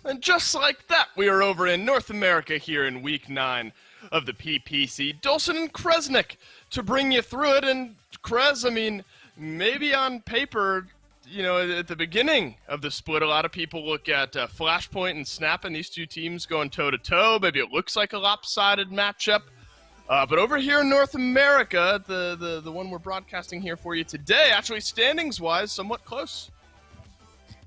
And just like that, we are over in North America here in Week 9 of the PPC. Dolson and Kresnik to bring you through it. And Kres, I mean, maybe on paper, you know, at the beginning of the split, a lot of people look at FLASHPOINT and SNAPn, these two teams going toe-to-toe. Maybe it looks like a lopsided matchup. But over here in North America, the one we're broadcasting here for you today, actually standings-wise, somewhat close.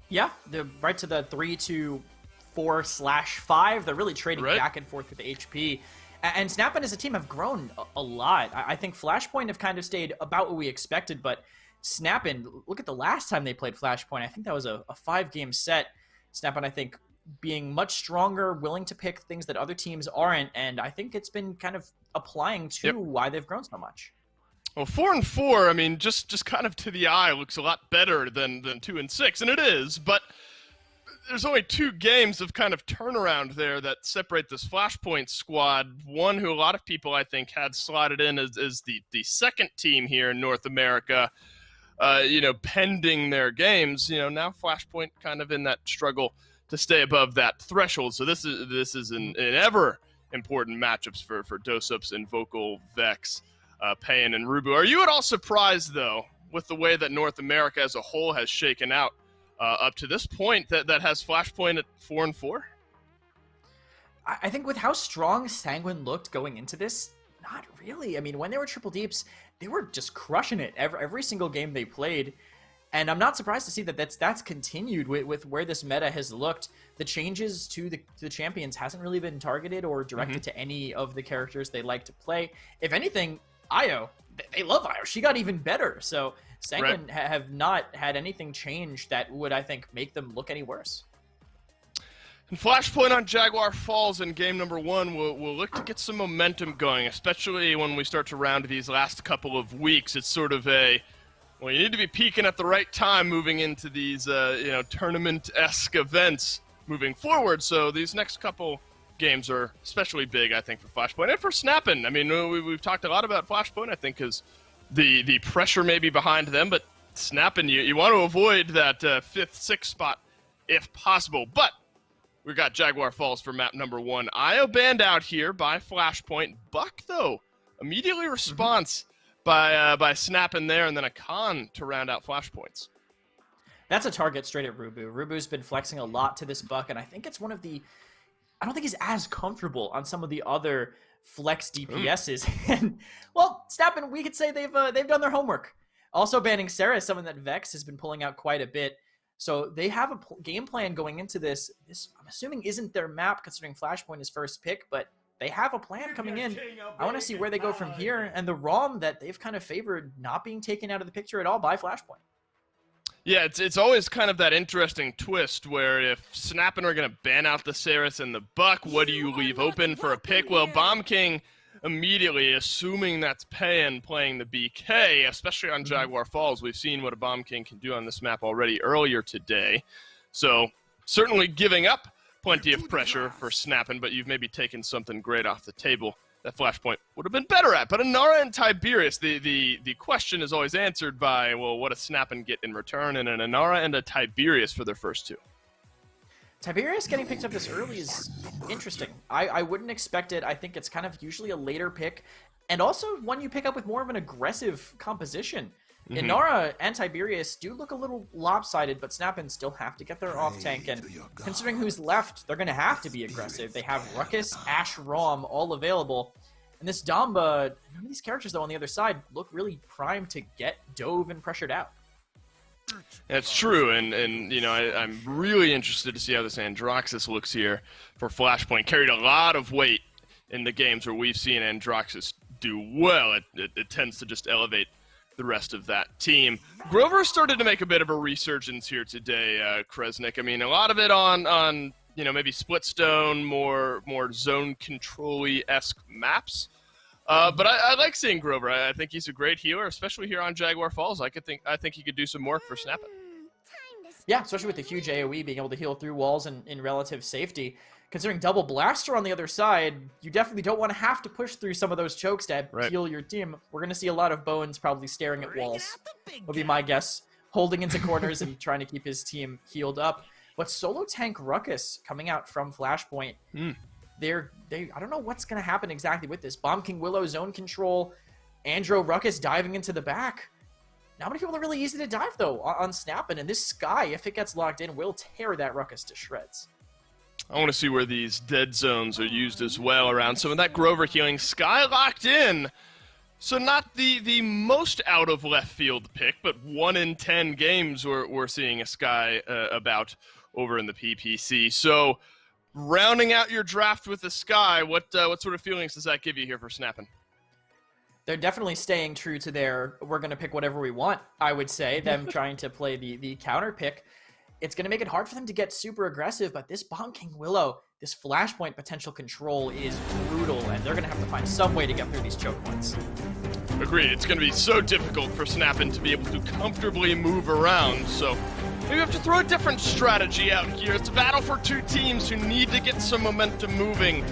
Yeah, they're right to the 3-4/5. They're really trading back and forth with the HP. And SNAPn as a team have grown a lot. I think FLASHPOINT have kind of stayed about what we expected, but SNAPn, look at the last time they played FLASHPOINT. I think that was a 5-game set. SNAPn, I think, being much stronger, willing to pick things that other teams aren't, and I think it's been kind of applying to why they've grown so much. Well, 4-4, I mean, just kind of to the eye, looks a lot better than 2-6, and it is, but there's only 2 games of kind of turnaround there that separate this FLASHPOINT squad. One who a lot of people, I think, had slotted in as the second team here in North America, you know, pending their games. You know, now FLASHPOINT kind of in that struggle to stay above that threshold. So this is an ever important matchups for Dosups and Vocal Vex, Payan and Rubu. Are you at all surprised, though, with the way that North America as a whole has shaken out up to this point that has FLASHPOINT at 4-4? I think with how strong Sanguine looked going into this, not really. I mean, when they were triple deeps, they were just crushing it every single game they played. And I'm not surprised to see that that's continued with where this meta has looked. The changes to the champions hasn't really been targeted or directed to any of the characters they like to play. If anything, Io, they love Io. She got even better. So Sanguine have not had anything change that would, I think, make them look any worse. And FLASHPOINT on Jaguar Falls in game number 1 will look to get some momentum going, especially when we start to round these last couple of weeks. It's sort of a, well, you need to be peaking at the right time moving into these, you know, tournament-esque events moving forward. So these next couple games are especially big, I think, for FLASHPOINT and for SNAPn. I mean, we've talked a lot about FLASHPOINT, I think, because the pressure may be behind them, but SNAPn, you want to avoid that 5th, 6th spot if possible. But we got Jaguar Falls for map number 1. Io banned out here by FLASHPOINT. Buck, though, immediately response by SNAPn there, and then a Khan to round out FLASHPOINTs. That's a target straight at Rubu. Rubu's been flexing a lot to this Buck, and I think it's one of the... I don't think he's as comfortable on some of the other flex DPSs. And, well, SNAPn, we could say they've done their homework. Also banning Sarah is someone that Vex has been pulling out quite a bit. So they have a game plan going into this. This, I'm assuming, isn't their map, considering FLASHPOINT is first pick, but they have a plan coming in. I want to see where they go from here, and the ROM that they've kind of favored not being taken out of the picture at all by FLASHPOINT. Yeah, it's always kind of that interesting twist where if SNAPn are going to ban out the Saris and the Buck, what do you leave open for a pick? Well, Bomb King immediately, assuming that's Payan playing the BK, especially on Jaguar Falls. We've seen what a Bomb King can do on this map already earlier today. So certainly giving up plenty of pressure for SNAPn, but you've maybe taken something great off the table that FLASHPOINT would have been better at. But Inara and Tiberius, the question is always answered by, well, what does SNAPn get in return? And an Inara and a Tiberius for their first 2. Tiberius getting picked up this early is interesting. I wouldn't expect it. I think it's kind of usually a later pick, and also one you pick up with more of an aggressive composition. Inara and Tiberius do look a little lopsided, but SNAPn still have to get their off-tank, and considering who's left, they're going to have to be aggressive. They have Ruckus, Ashe, Rom all available, and this Damba, none of these characters, though, on the other side look really primed to get dove and pressured out. That's true, and you know, I'm really interested to see how this Androxus looks here for FLASHPOINT. Carried a lot of weight in the games where we've seen Androxus do well. It tends to just elevate the rest of that team. Grover started to make a bit of a resurgence here today, Kresnik. I mean, a lot of it on you know, maybe Splitstone, more zone control-y-esque maps. But I like seeing Grover. I think he's a great healer, especially here on Jaguar Falls. I think he could do some work for SNAPn. Yeah, especially with the huge AoE, being able to heal through walls in relative safety. Considering double blaster on the other side, you definitely don't want to have to push through some of those chokes to heal your team. We're going to see a lot of Bones probably staring at walls, would be my guess, holding into corners and trying to keep his team healed up. But solo tank Ruckus coming out from Flashpoint, I don't know what's going to happen exactly with this. Bomb King Willow zone control, Andro Ruckus diving into the back. Not many people are really easy to dive, though, on SNAPn, and this Sky, if it gets locked in, will tear that Ruckus to shreds. I want to see where these dead zones are used as well around some of that Grover healing. Sky locked in, so not the most out of left field pick, but 1 in 10 games we're seeing a Sky about over in the PPC. So rounding out your draft with the Sky, what sort of feelings does that give you here for SNAPn? They're definitely staying true to their we're going to pick whatever we want, I would say. Them trying to play the counter pick. It's going to make it hard for them to get super aggressive, but this Bomb King Willow, this Flashpoint potential control is brutal, and they're going to have to find some way to get through these choke points. Agreed. It's going to be so difficult for SNAPn to be able to comfortably move around, so maybe we have to throw a different strategy out here. It's a battle for two teams who need to get some momentum moving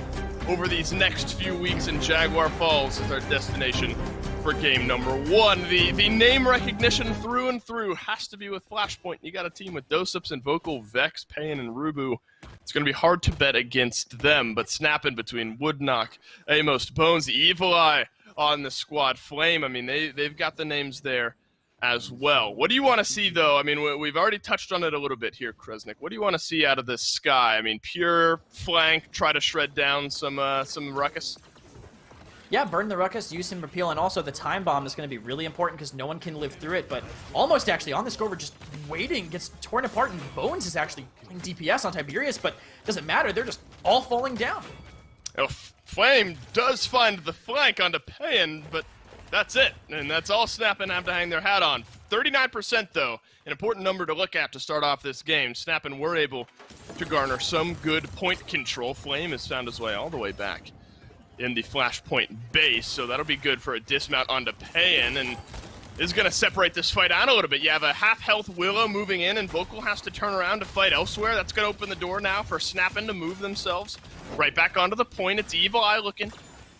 over these next few weeks, and Jaguar Falls is our destination for game number 1. The name recognition through and through has to be with Flashpoint. You got a team with Dosups and Vocal, Vex, Payan, and Rubu. It's going to be hard to bet against them, but SNAPn between Woodknock, Amos, Bones, the Evil Eye on the squad, Flame, I mean, they've got the names there as well. What do you want to see, though? I mean, we've already touched on it a little bit here, Kresnik. What do you want to see out of this Sky? I mean, pure flank, try to shred down some Ruckus? Yeah, burn the Ruckus, use him repeal, and also the time bomb is going to be really important because no one can live through it, but almost actually on this Grover just waiting, gets torn apart, and Bones is actually playing DPS on Tiberius, but doesn't matter, they're just all falling down. Well, Flame does find the flank onto Payan, but that's it, and that's all SNAPn have to hang their hat on. 39%, though, an important number to look at to start off this game. SNAPn were able to garner some good point control. Flame has found his way all the way back in the Flashpoint base, so that'll be good for a dismount onto Payan, and is going to separate this fight out a little bit. You have a half-health Willow moving in, and Vocal has to turn around to fight elsewhere. That's going to open the door now for SNAPn to move themselves right back onto the point. It's Evil Eye looking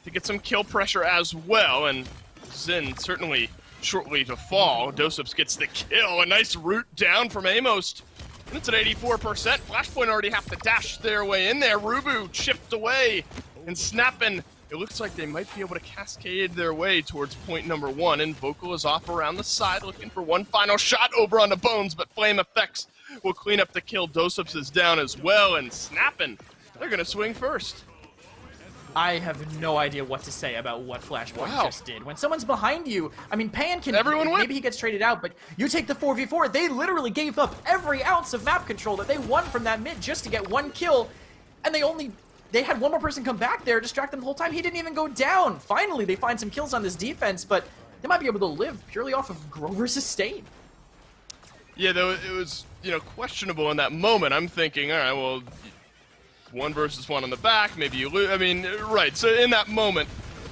to get some kill pressure as well, and Zin certainly shortly to fall. Dosups gets the kill. A nice root down from Amos. And it's at 84%. Flashpoint already have to dash their way in there. Rubu chipped away. And SNAPn, it looks like they might be able to cascade their way towards point number 1. And Vocal is off around the side looking for one final shot over on the Bones. But Flame Effects will clean up the kill. Dosups is down as well. And SNAPn, they're going to swing first. I have no idea what to say about what Flashpoint just did. When someone's behind you, I mean, Payan can, maybe he gets traded out, but you take the 4v4, they literally gave up every ounce of map control that they won from that mid just to get one kill, and they had one more person come back there, distract them the whole time. He didn't even go down. Finally, they find some kills on this defense, but they might be able to live purely off of Grover's sustain. Yeah, though it was, questionable in that moment. I'm thinking, all right, well, 1 versus 1 on the back, maybe you lose. I mean, right, so in that moment,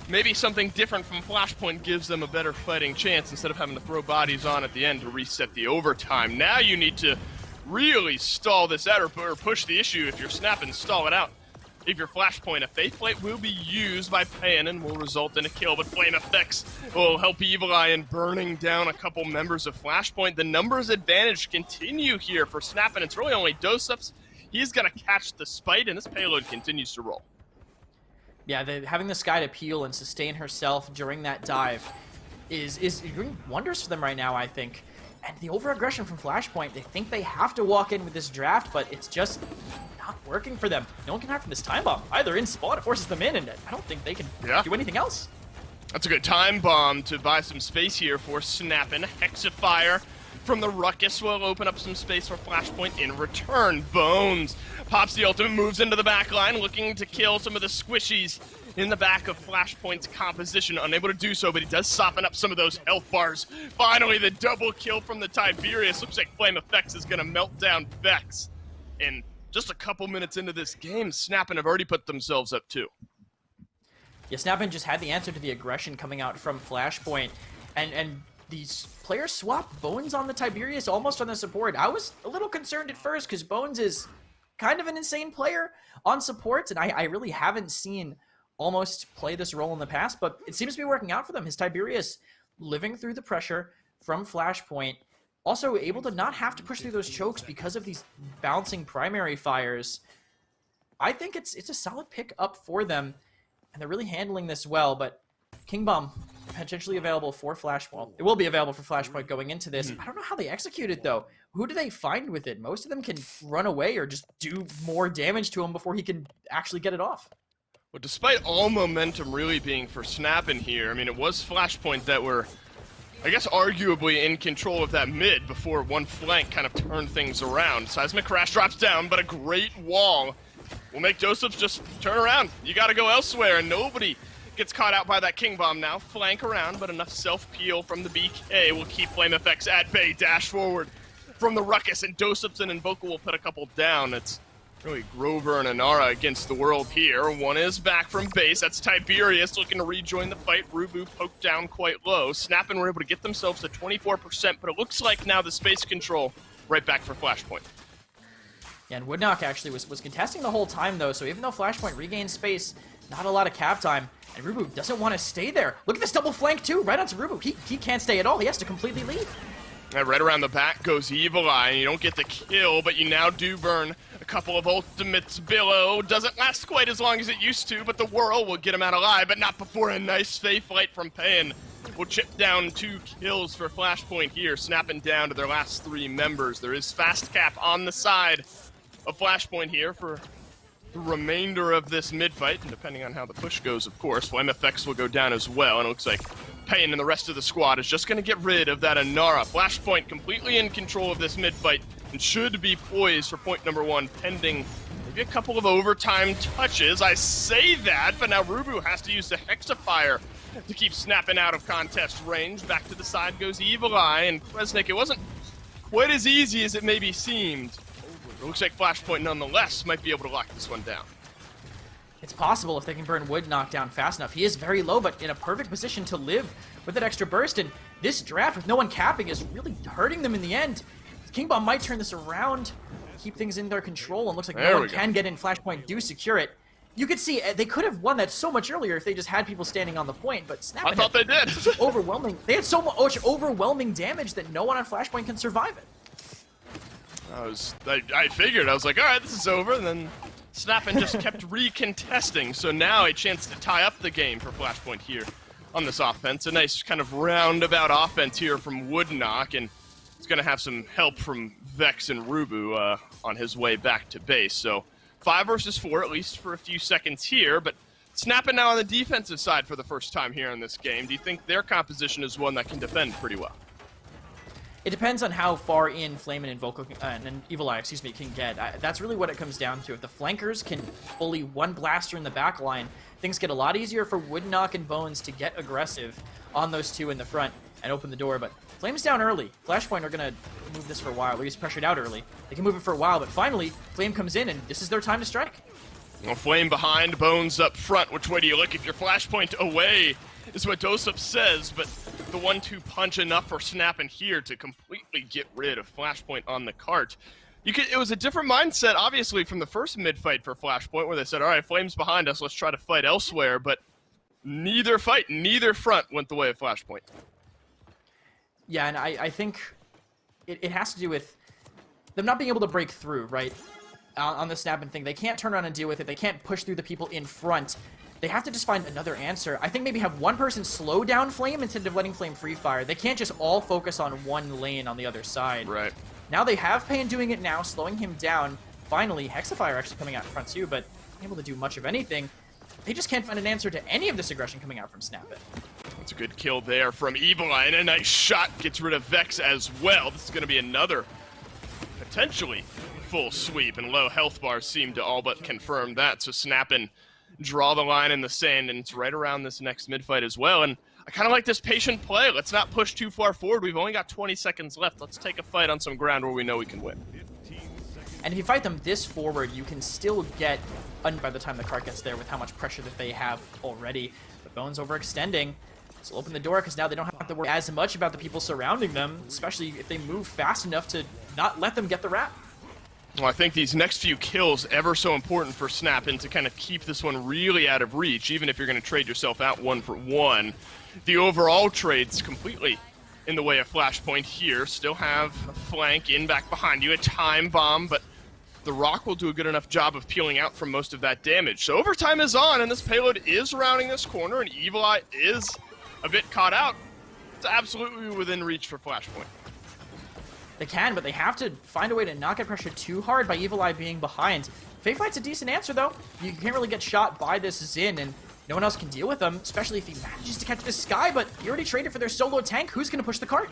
maybe something different from Flashpoint gives them a better fighting chance instead of having to throw bodies on at the end to reset the overtime. Now you need to really stall this out or push the issue. If you're SNAPn, stall it out. If you're Flashpoint, a Faith Plate will be used by Payan and will result in a kill, but Flame Effects will help Evil Eye in burning down a couple members of Flashpoint. The numbers advantage continue here for SNAPn. It's really only Dosups. He's going to catch the spite, and this payload continues to roll. Yeah, having the Sky to peel and sustain herself during that dive is doing wonders for them right now, I think. And the over-aggression from Flashpoint, they think they have to walk in with this draft, but it's just not working for them. No one can have this time bomb. Either in spot, it forces them in, and I don't think they can do anything else. That's a good time bomb to buy some space here for SNAPn. Hexifier from the Ruckus will open up some space for Flashpoint in return. Bones pops the ultimate, moves into the back line, looking to kill some of the squishies in the back of Flashpoint's composition. Unable to do so, but he does soften up some of those health bars. Finally, the double kill from the Tiberius. Looks like Flame Effects is going to melt down Vex. And just a couple minutes into this game, SNAPn have already put themselves up 2. Yeah, SNAPn just had the answer to the aggression coming out from Flashpoint. And these players swap Bones on the Tiberius, almost on the support. I was a little concerned at first because Bones is kind of an insane player on supports, and I really haven't seen almost play this role in the past, but it seems to be working out for them. His Tiberius living through the pressure from Flashpoint, Also able to not have to push through those chokes because of these bouncing primary fires. I think it's a solid pick up for them, and they're really handling this well, but King Bomb potentially available for Flashpoint. It will be available for Flashpoint going into this. I don't know how they execute it, though. Who do they find with it? Most of them can run away or just do more damage to him before he can actually get it off. Well, despite all momentum really being for SNAPn here, I mean, it was Flashpoint that were, I guess, arguably in control of that mid before one flank kind of turned things around. Seismic Crash drops down, but a great wall will make Josephs just turn around. You gotta go elsewhere, and nobody gets caught out by that King Bomb now. Flank around, but enough self-peel from the BK will keep Flame FX at bay. Dash forward from the Ruckus, and Josephson and Vocal will put a couple down. It's really Grover and Inara against the world here. One is back from base. That's Tiberius looking to rejoin the fight. Rubu poked down quite low. SNAPn were able to get themselves to 24%, but it looks like now the space control right back for Flashpoint. Yeah, and Woodknock actually was contesting the whole time, though, so even though Flashpoint regains space, not a lot of cap time, and Rubu doesn't want to stay there. Look at this double flank, too, right onto Rubu. He can't stay at all. He has to completely leave. Right around the back goes Evil Eye, and you don't get the kill, but you now do burn a couple of ultimates. Billow doesn't last quite as long as it used to, but the Whirl will get him out alive, but not before a nice Fae Flight from Payan will chip down 2 kills for Flashpoint here, snapping down to their last 3 members. There is fast cap on the side of Flashpoint here for the remainder of this mid-fight, and depending on how the push goes, of course, Flame FX will go down as well, and it looks like Payan and the rest of the squad is just going to get rid of that Inara. Flashpoint completely in control of this mid-fight and should be poised for point number 1, pending maybe a couple of overtime touches. I say that, but now Rubu has to use the Hexafire to keep SNAPn out of contest range. Back to the side goes Evil Eye, and Kresnik, it wasn't quite as easy as it maybe seemed. It looks like Flashpoint, nonetheless, might be able to lock this one down. It's possible if they can burn Wood knockdown fast enough. He is very low, but in a perfect position to live with that extra burst, and this draft with no one capping is really hurting them in the end. King Bomb might turn this around, keep things in their control, and looks like no one can get in. Flashpoint do secure it. You could see they could have won that so much earlier if they just had people standing on the point, but SNAPn, I thought they did. Overwhelming. They had so much overwhelming damage that no one on Flashpoint can survive it. I figured, I was like, all right, this is over, and then SNAPn just kept recontesting, so now a chance to tie up the game for Flashpoint here on this offense. A nice kind of roundabout offense here from Woodknock, and it's going to have some help from Vex and Rubu on his way back to base. So 5 versus 4, at least for a few seconds here, but SNAPn now on the defensive side for the first time here in this game. Do you think their composition is one that can defend pretty well? It depends on how far in Flamin and Vocal and Evil Eye, can get. That's really what it comes down to. If the flankers can bully one blaster in the back line, things get a lot easier for Woodknock and Bones to get aggressive on those 2 in the front and open the door. But Flame's down early. Flashpoint are going to move this for a while. He's pressured out early. They can move it for a while, but finally, Flame comes in, and this is their time to strike. Well, Flame behind, Bones up front. Which way do you look? If you're Flashpoint away, is what Dosep says, but the 1-2 punch enough for SNAPn here to completely get rid of Flashpoint on the cart. It was a different mindset, obviously, from the first mid-fight for Flashpoint, where they said, all right, Flame's behind us, let's try to fight elsewhere, but neither front went the way of Flashpoint. Yeah, and I think it has to do with them not being able to break through, right, on the SNAPn thing. They can't turn around and deal with it. They can't push through the people in front. They have to just find another answer. I think maybe have one person slow down Flame instead of letting Flame free fire. They can't just all focus on one lane on the other side. Right. Now they have Payan doing it now, slowing him down. Finally, Hexafire actually coming out in front too, but unable to do much of anything. They just can't find an answer to any of this aggression coming out from SNAPn. That's a good kill there from Evil Eye, and a nice shot gets rid of Vex as well. This is going to be another potentially full sweep, and low health bars seem to all but confirm that. So SNAPn draw the line in the sand, and it's right around this next mid-fight as well. And I kind of like this patient play. Let's not push too far forward. We've only got 20 seconds left. Let's take a fight on some ground where we know we can win. And if you fight them this forward, you can still get by the time the cart gets there with how much pressure that they have already. But Bones overextending. So open the door because now they don't have to worry as much about the people surrounding them, especially if they move fast enough to not let them get the wrap. Well, I think these next few kills ever so important for SNAPn to kind of keep this one really out of reach, even if you're going to trade yourself out 1 for 1. The overall trade's completely in the way of Flashpoint here. Still have a flank in back behind you, a time bomb, but the Rock will do a good enough job of peeling out from most of that damage. So overtime is on, and this payload is rounding this corner, and Evil Eye is a bit caught out. It's absolutely within reach for Flashpoint. They can, but they have to find a way to not get pressured too hard by Evil Eye being behind. Fake Fight's a decent answer, though. You can't really get shot by this Xin, and no one else can deal with him, especially if he manages to catch this Skye, but he already traded for their solo tank. Who's going to push the cart?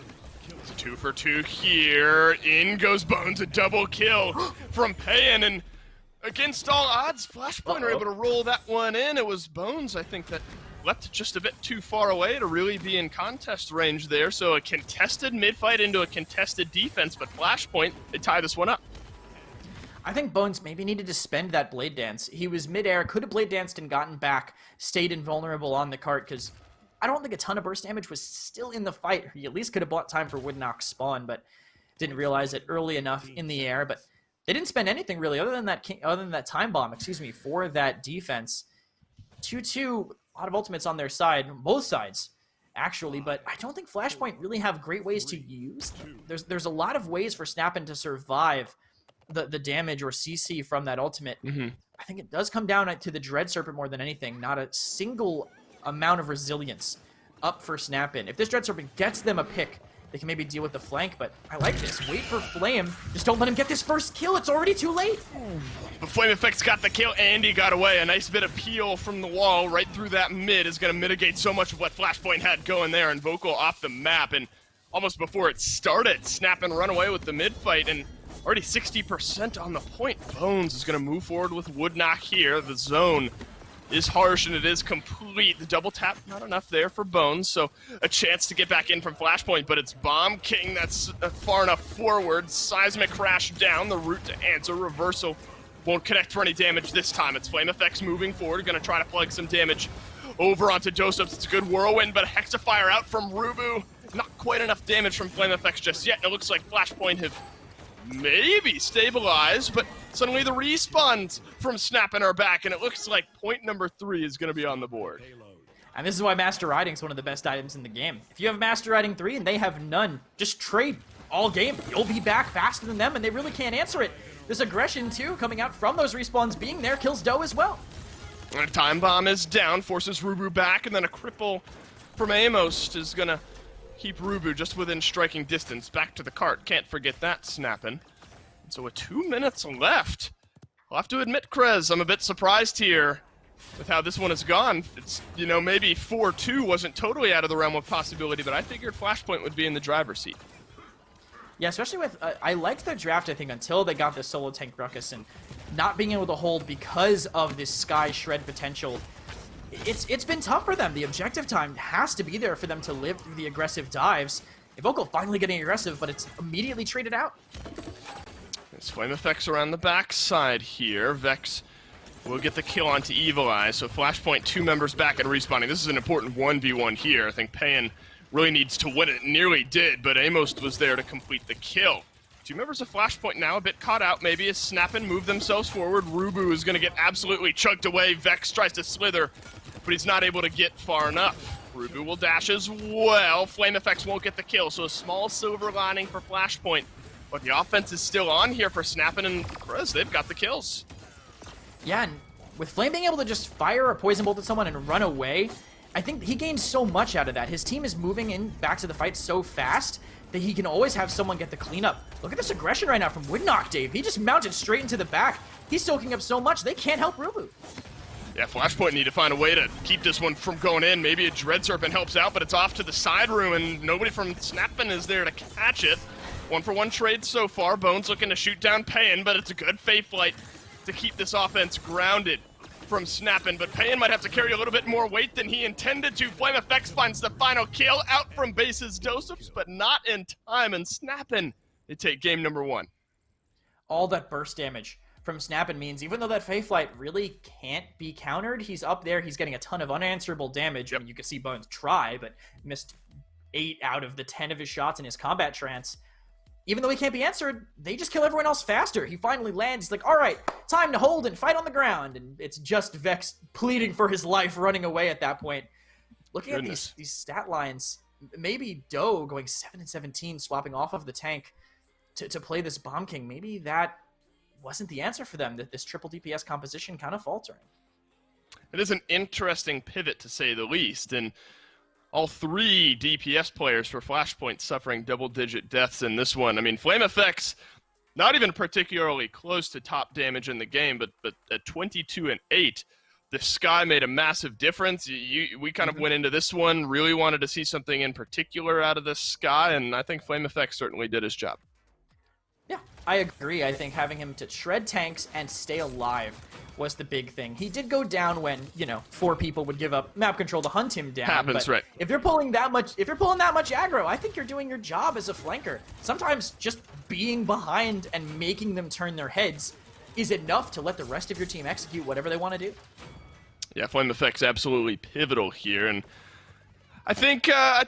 It's a 2 for 2 here. In goes Bones, a double kill from Payan, and against all odds, Flashpoint are able to roll that one in. It was Bones, I think, that left just a bit too far away to really be in contest range there, so a contested mid-fight into a contested defense, but Flashpoint, they tie this one up. I think Bones maybe needed to spend that Blade Dance. He was mid-air, could have Blade Danced and gotten back, stayed invulnerable on the cart, because I don't think a ton of burst damage was still in the fight. He at least could have bought time for Woodnock's spawn, but didn't realize it early enough in the air. But they didn't spend anything really other than that time bomb, for that defense. 2-2, a lot of ultimates on their side, both sides, actually, but I don't think Flashpoint really have great ways to use. There's a lot of ways for SNAPn to survive the damage or CC from that ultimate. I think it does come down to the Dread Serpent more than anything, not a single amount of resilience up for SNAPn. If this Dread Serpent gets them a pick, they can maybe deal with the flank, but I like this. Wait for Flame. Just don't let him get this first kill. It's already too late. But Flame Effect's got the kill, and he got away. A nice bit of peel from the wall right through that mid is going to mitigate so much of what Flashpoint had going there, and Vocal off the map. And almost before it started, SNAPn run away with the mid fight, and already 60% on the point. Bones is going to move forward with Woodnock here. The zone is harsh and it is complete. The double tap, not enough there for Bones, so a chance to get back in from Flashpoint, but it's Bomb King that's far enough forward. Seismic crash down, the route to answer. Reversal won't connect for any damage this time. It's Flame Effects moving forward, going to try to plug some damage over onto Dosops. It's a good whirlwind, but a Hexafire out from Rubu. Not quite enough damage from Flame Effects just yet, and it looks like Flashpoint have maybe stabilized, but suddenly the respawns from SNAPn are back, and it looks like point number 3 is going to be on the board. And this is why Master Riding is one of the best items in the game. If you have Master Riding 3 and they have none, just trade all game. You'll be back faster than them, and they really can't answer it. This aggression, too, coming out from those respawns being there, kills Doe as well. And a time bomb is down, forces Rubu back, and then a cripple from Amos is going to keep Rubu just within striking distance. Back to the cart. Can't forget that, SNAPn. So with 2 minutes left, I'll have to admit, Krez, I'm a bit surprised here with how this one has gone. It's, you know, maybe 4-2 wasn't totally out of the realm of possibility, but I figured Flashpoint would be in the driver's seat. Yeah, especially with, I liked their draft, I think, until they got the solo tank Ruckus, and not being able to hold because of this Skye shred potential. It's been tough for them. The objective time has to be there for them to live through the aggressive dives. Evocal finally getting aggressive, but it's immediately traded out. There's Flame Effects around the backside here. Vex will get the kill onto Evil Eye, so Flashpoint 2 members back and respawning. This is an important 1v1 here. I think Payan really needs to win it. Nearly did, but Amos was there to complete the kill. 2 members of Flashpoint now a bit caught out, maybe, as SNAPn move themselves forward. Rubu is going to get absolutely chugged away. Vex tries to slither, but he's not able to get far enough. Rubu will dash as well. Flame Effects won't get the kill, so a small silver lining for Flashpoint. But the offense is still on here for SNAPn and Krez. They've got the kills. Yeah, and with Flame being able to just fire a poison bolt at someone and run away, I think he gains so much out of that. His team is moving in back to the fight so fast that he can always have someone get the cleanup. Look at this aggression right now from Woodnock, Dave. He just mounted straight into the back. He's soaking up so much, they can't help Rubu. Yeah, Flashpoint need to find a way to keep this one from going in. Maybe a Dread Serpent helps out, but it's off to the side room, and nobody from SNAPn is there to catch it. 1-for-1 trade so far. Bones looking to shoot down Payan, but it's a good Fae Flight to keep this offense grounded from SNAPn, but Payan might have to carry a little bit more weight than he intended to. Flame Effects finds the final kill out from bases Dosops, but not in time, and SNAPn, they take game number 1. All that burst damage from SNAPn means even though that Fae Flight really can't be countered, he's up there, he's getting a ton of unanswerable damage. Yep. I mean, you can see Bones try, but missed 8 out of the 10 of his shots in his combat trance. Even though he can't be answered, they just kill everyone else faster. He finally lands. He's like, all right, time to hold and fight on the ground. And it's just Vex pleading for his life, running away at that point. Looking at these stat lines, maybe Doe going 7-17, swapping off of the tank to play this Bomb King, maybe that wasn't the answer for them, that this triple DPS composition kind of faltering. It is an interesting pivot, to say the least, and all 3 DPS players for Flashpoint suffering double-digit deaths in this one. I mean, FlameFX, not even particularly close to top damage in the game, but at 22 and 8, the Sky made a massive difference. We kind of went into this one, really wanted to see something in particular out of the Sky, and I think FlameFX certainly did his job. Yeah, I agree. I think having him to shred tanks and stay alive was the big thing. He did go down when, 4 people would give up map control to hunt him down. Happens, but right. If you're pulling that much aggro, I think you're doing your job as a flanker. Sometimes just being behind and making them turn their heads is enough to let the rest of your team execute whatever they want to do. Yeah, FlameFX absolutely pivotal here, and I think I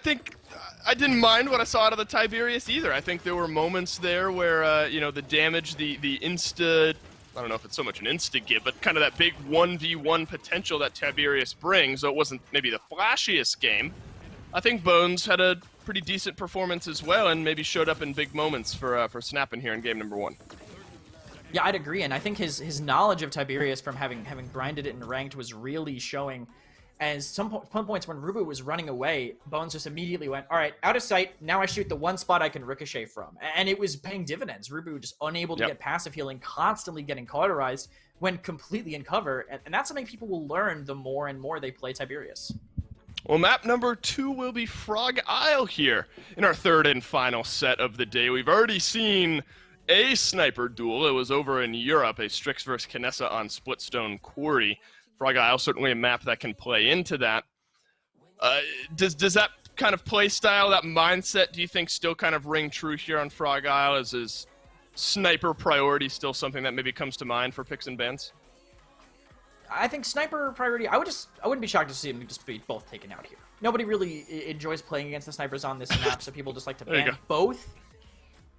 didn't mind what I saw out of the Tiberius either. I think there were moments there where the damage, the insta, I don't know if it's so much an insta-give, but kind of that big 1v1 potential that Tiberius brings, though it wasn't maybe the flashiest game. I think Bones had a pretty decent performance as well, and maybe showed up in big moments for SNAPn here in game number 1. Yeah, I'd agree, and I think his knowledge of Tiberius from having grinded it and ranked was really showing. As some points when Rubu was running away, Bones just immediately went, all right, out of sight, now I shoot the one spot I can ricochet from. And it was paying dividends. Rubu just unable to get passive healing, constantly getting cauterized when completely in cover. And that's something people will learn the more and more they play Tiberius. Well, map number 2 will be Frog Isle here in our 3rd and final set of the day. We've already seen a sniper duel. It was over in Europe, a Strix versus Kinessa on Splitstone Quarry. Frog Isle, certainly a map that can play into that. Does that kind of play style, that mindset, do you think still kind of ring true here on Frog Isle? Is sniper priority still something that maybe comes to mind for picks and bans? I think sniper priority, I wouldn't be shocked to see them just be both taken out here. Nobody really enjoys playing against the snipers on this map, so people just like to ban both.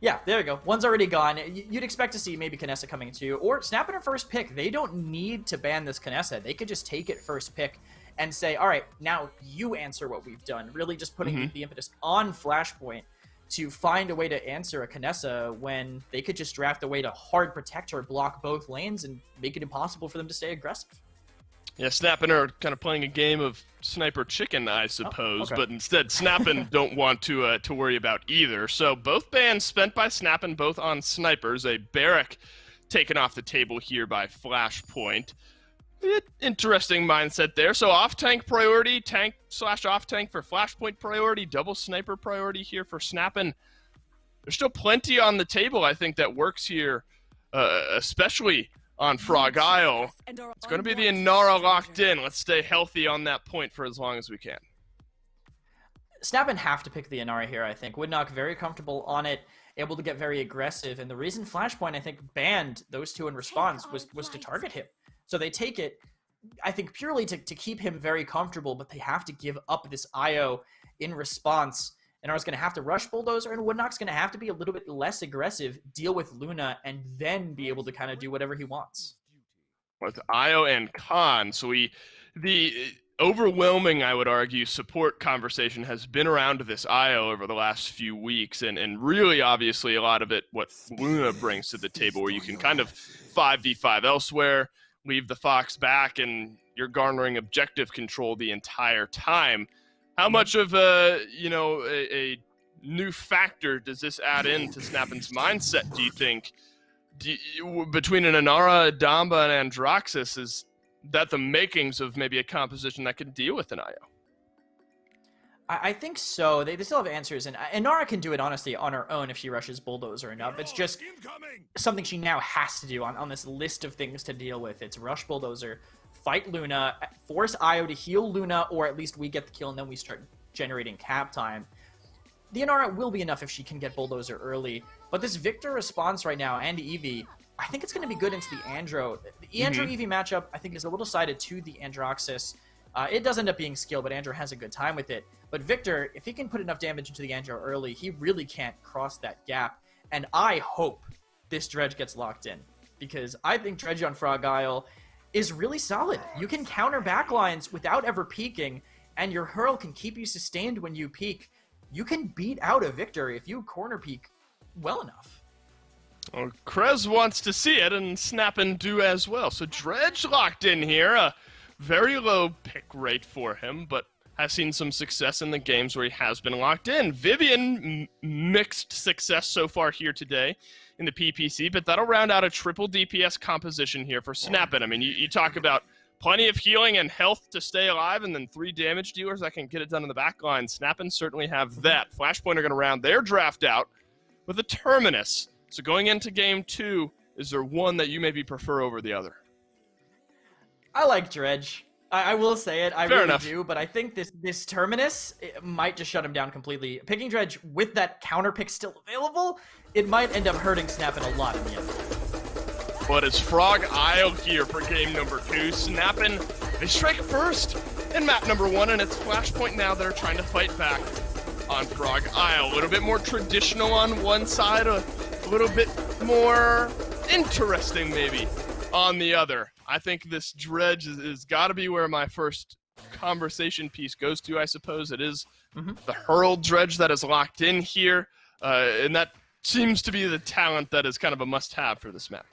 Yeah, there we go. One's already gone. You'd expect to see maybe Kinessa coming too, or SNAPn a first pick. They don't need to ban this Kinessa. They could just take it first pick and say, all right, now you answer what we've done. Really just putting the impetus on Flashpoint to find a way to answer a Kinessa when they could just draft a way to hard protect or block both lanes and make it impossible for them to stay aggressive. Yeah, SNAPn are kind of playing a game of sniper chicken, I suppose, but instead SNAPn don't want to worry about either. So both bans spent by SNAPn, both on snipers. A Barrack taken off the table here by Flashpoint. Interesting mindset there. So off-tank priority, tank/off-tank for Flashpoint priority, double sniper priority here for SNAPn. There's still plenty on the table, I think, that works here, especially on Frog Isle. It's going to be the Inara locked in. Let's stay healthy on that point for as long as we can. SNAPn have to pick the Inara here, I think. Woodknock very comfortable on it, able to get very aggressive. And the reason Flashpoint, I think, banned those two in response was to target him. So they take it, I think, purely to keep him very comfortable, but they have to give up this IO in response. Inara's going to have to rush Bulldozer, and Woodknock's going to have to be a little bit less aggressive, deal with Luna, and then be able to kind of do whatever he wants. With Io and Khan, so the overwhelming, I would argue, support conversation has been around this Io over the last few weeks, and really, obviously, a lot of it, what Luna brings to the table, where you can kind of 5v5 elsewhere, leave the Fox back, and you're garnering objective control the entire time. How much of a new factor does this add into SNAPn's mindset, do you think? Between an Inara, a Damba, and Androxus, is that the makings of maybe a composition that can deal with an IO? I think so. They still have answers, and Inara can do it, honestly, on her own if she rushes Bulldozer enough. It's just something she now has to do on this list of things to deal with. It's rush Bulldozer, fight Luna, force Io to heal Luna, or at least we get the kill and then we start generating cap time. The Inara will be enough if she can get Bulldozer early, but this Victor response right now and Eevee, I think it's going to be good into the Andro. The Andro-Eevee matchup, I think, is a little sided to the Androxus. It does end up being skill, but Andro has a good time with it. But Victor, if he can put enough damage into the Andro early, he really can't cross that gap. And I hope this Dredge gets locked in, because I think Dredge on Frog Isle is really solid. You can counter backlines without ever peeking, and your Hurl can keep you sustained when you peek. you can beat out a Victor if you corner peek well enough. Well, Krez wants to see it, and SNAPn do as well. So Dredge locked in here. A very low pick rate for him, but has seen some success in the games where he has been locked in. Vivian, mixed success so far here today in the PPC, but that'll round out a triple DPS composition here for SNAPn. I mean, you talk about plenty of healing and health to stay alive, and then 3 damage dealers that can get it done in the back line. SNAPn certainly have that. FLASHPOINT are going to round their draft out with a Terminus. So going into game 2, is there one that you maybe prefer over the other? I like Dredge. I will say it. I Fair really enough. do, but I think this Terminus it might just shut him down completely. Picking Dredge with that counter pick still available, it might end up hurting SNAPn a lot in the end. But it's Frog Isle here for game number 2. SNAPn, they strike first in map number 1, and it's FLASHPOINT now that are trying to fight back on Frog Isle. A little bit more traditional on one side, a little bit more interesting maybe on the other. I think this Dredge is got to be where my first conversation piece goes to, I suppose. It is the Hurl Dredge that is locked in here, and that seems to be the talent that is kind of a must-have for this map.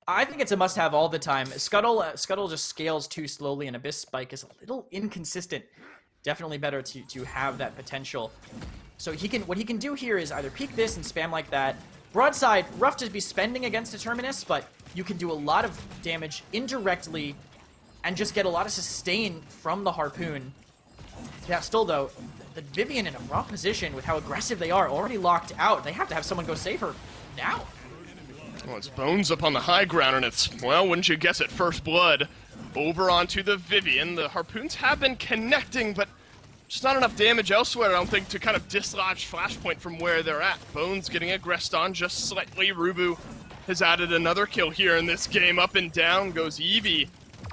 I think it's a must-have all the time. Scuttle just scales too slowly, and Abyss Spike is a little inconsistent. Definitely better to have that potential. So what he can do here is either peek this and spam like that. Broadside, rough to be spending against a Terminus, but you can do a lot of damage indirectly and just get a lot of sustain from the Harpoon. Yeah, still though, the Vivian in a raw position with how aggressive they are, already locked out. They have to have someone go save her now. Well, it's Bones up on the high ground, and it's, well, wouldn't you guess it, first blood over onto the Vivian. The Harpoons have been connecting, but just not enough damage elsewhere, I don't think, to kind of dislodge FLASHPOINT from where they're at. Bones getting aggressed on just slightly. Rubu has added another kill here in this game. Up and down goes Eevee.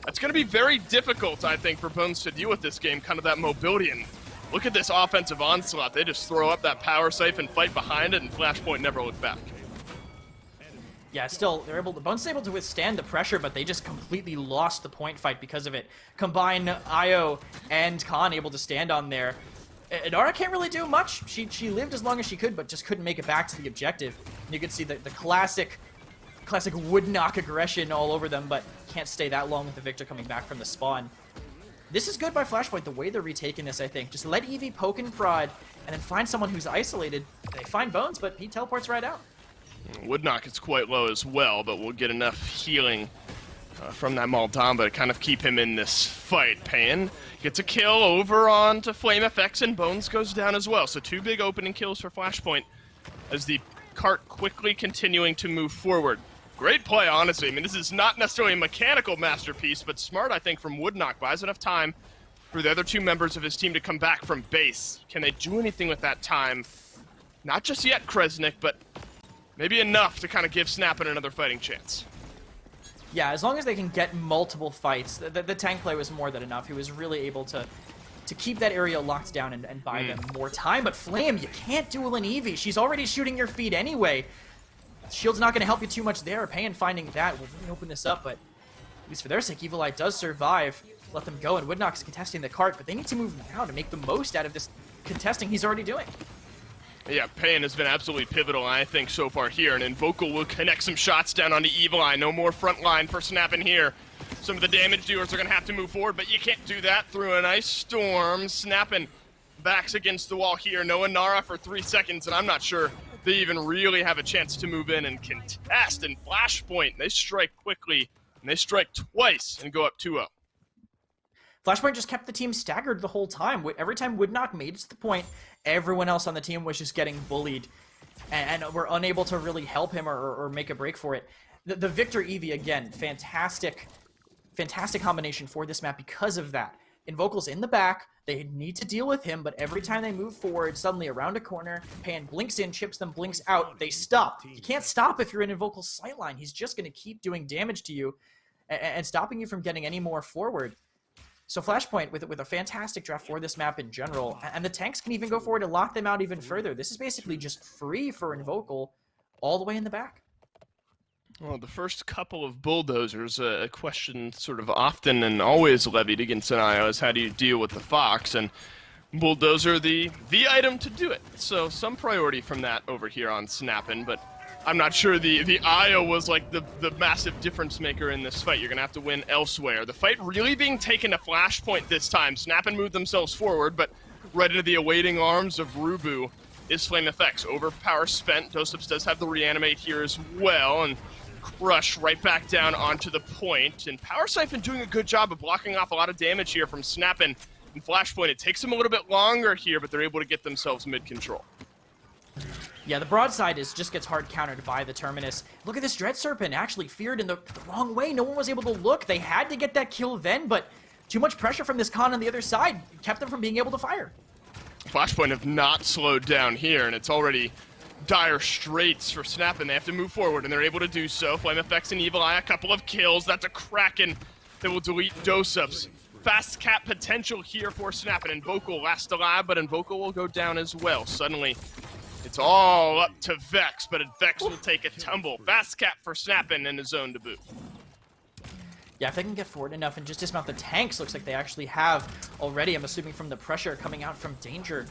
That's going to be very difficult, I think, for Bones to deal with this game, kind of that mobility. And look at this offensive onslaught. They just throw up that power safe and fight behind it, and FLASHPOINT never look back. Yeah, still, Bones is able to withstand the pressure, but they just completely lost the point fight because of it. Combine Io and Khan able to stand on there. Inara can't really do much. She lived as long as she could, but just couldn't make it back to the objective. And you can see the classic wood knock aggression all over them, but can't stay that long with the Victor coming back from the spawn. This is good by FLASHPOINT, the way they're retaking this, I think. Just let Eevee poke and prod, and then find someone who's isolated. They find Bones, but he teleports right out. Woodknock is quite low as well, but we'll get enough healing from that Maldamba to kind of keep him in this fight. Pan gets a kill over onto Flame FX, and Bones goes down as well. So 2 big opening kills for FLASHPOINT as the cart quickly continuing to move forward. Great play, honestly. I mean, this is not necessarily a mechanical masterpiece, but smart, I think, from Woodknock. Buys enough time for the other 2 members of his team to come back from base. Can they do anything with that time? Not just yet, Kresnik, but maybe enough to kind of give SNAPn another fighting chance. Yeah, as long as they can get multiple fights, the tank play was more than enough. He was really able to keep that area locked down and buy them more time. But Flame, you can't duel an Eevee. She's already shooting your feet anyway. Shield's not going to help you too much there. Pan finding that will really open this up, but at least for their sake, Evil Eye does survive. Let them go, and Woodknock's contesting the cart, but they need to move now to make the most out of this contesting he's already doing. Yeah, Pan has been absolutely pivotal, I think, so far here, and Invocal will connect some shots down onto Evil Eye. No more front line for SNAPn here. Some of the damage dealers are going to have to move forward, but you can't do that through an Ice Storm. SNAPn backs against the wall here. No Inara for 3 seconds, and I'm not sure they even really have a chance to move in and contest. And FLASHPOINT, they strike quickly, and they strike twice and go up 2-0. FLASHPOINT just kept the team staggered the whole time. Every time Woodknock made it to the point, everyone else on the team was just getting bullied and were unable to really help him or make a break for it. The Victor Eevee, again, fantastic combination for this map because of that. Invocal's in the back, they need to deal with him, but every time they move forward, suddenly around a corner, Pan blinks in, chips them, blinks out, they stop. You can't stop if you're in Invocal's sightline. He's just going to keep doing damage to you and stopping you from getting any more forward. So FLASHPOINT with a fantastic draft for this map in general, and the tanks can even go forward and lock them out even further. This is basically just free for Invocal all the way in the back. Well, the first couple of bulldozers, a question sort of often and always levied against an IO is how do you deal with the Fox? And Bulldozer the item to do it. So some priority from that over here on SNAPn, but I'm not sure the IO was like the massive difference maker in this fight. You're gonna have to win elsewhere. The fight really being taken to Flashpoint this time. SNAPn moved themselves forward, but right into the awaiting arms of Rubu is Flame FX. Overpower spent. Dosups does have the reanimate here as well, and Crush right back down onto the point. And Power Siphon doing a good job of blocking off a lot of damage here from SNAPn. And Flashpoint, it takes them a little bit longer here, but they're able to get themselves mid-control. Yeah, the broadside just gets hard countered by the Terminus. Look at this Dread Serpent, actually feared in the wrong way. No one was able to look. They had to get that kill then, but too much pressure from this Khan on the other side kept them from being able to fire. Flashpoint have not slowed down here, and it's already dire straits for SNAPn. They have to move forward, and they're able to do so. Flame FX and Evil Eye, a couple of kills. That's a Kraken that will delete Dosups. Fast cap potential here for SNAPn. Invocal last alive, but Invocal will go down as well. Suddenly, it's all up to Vex, but Vex will take a tumble. Fast cap for SNAPn in his zone debut. Yeah, if they can get forward enough and just dismount the tanks, looks like they actually have already. I'm assuming from the pressure coming out from Danger.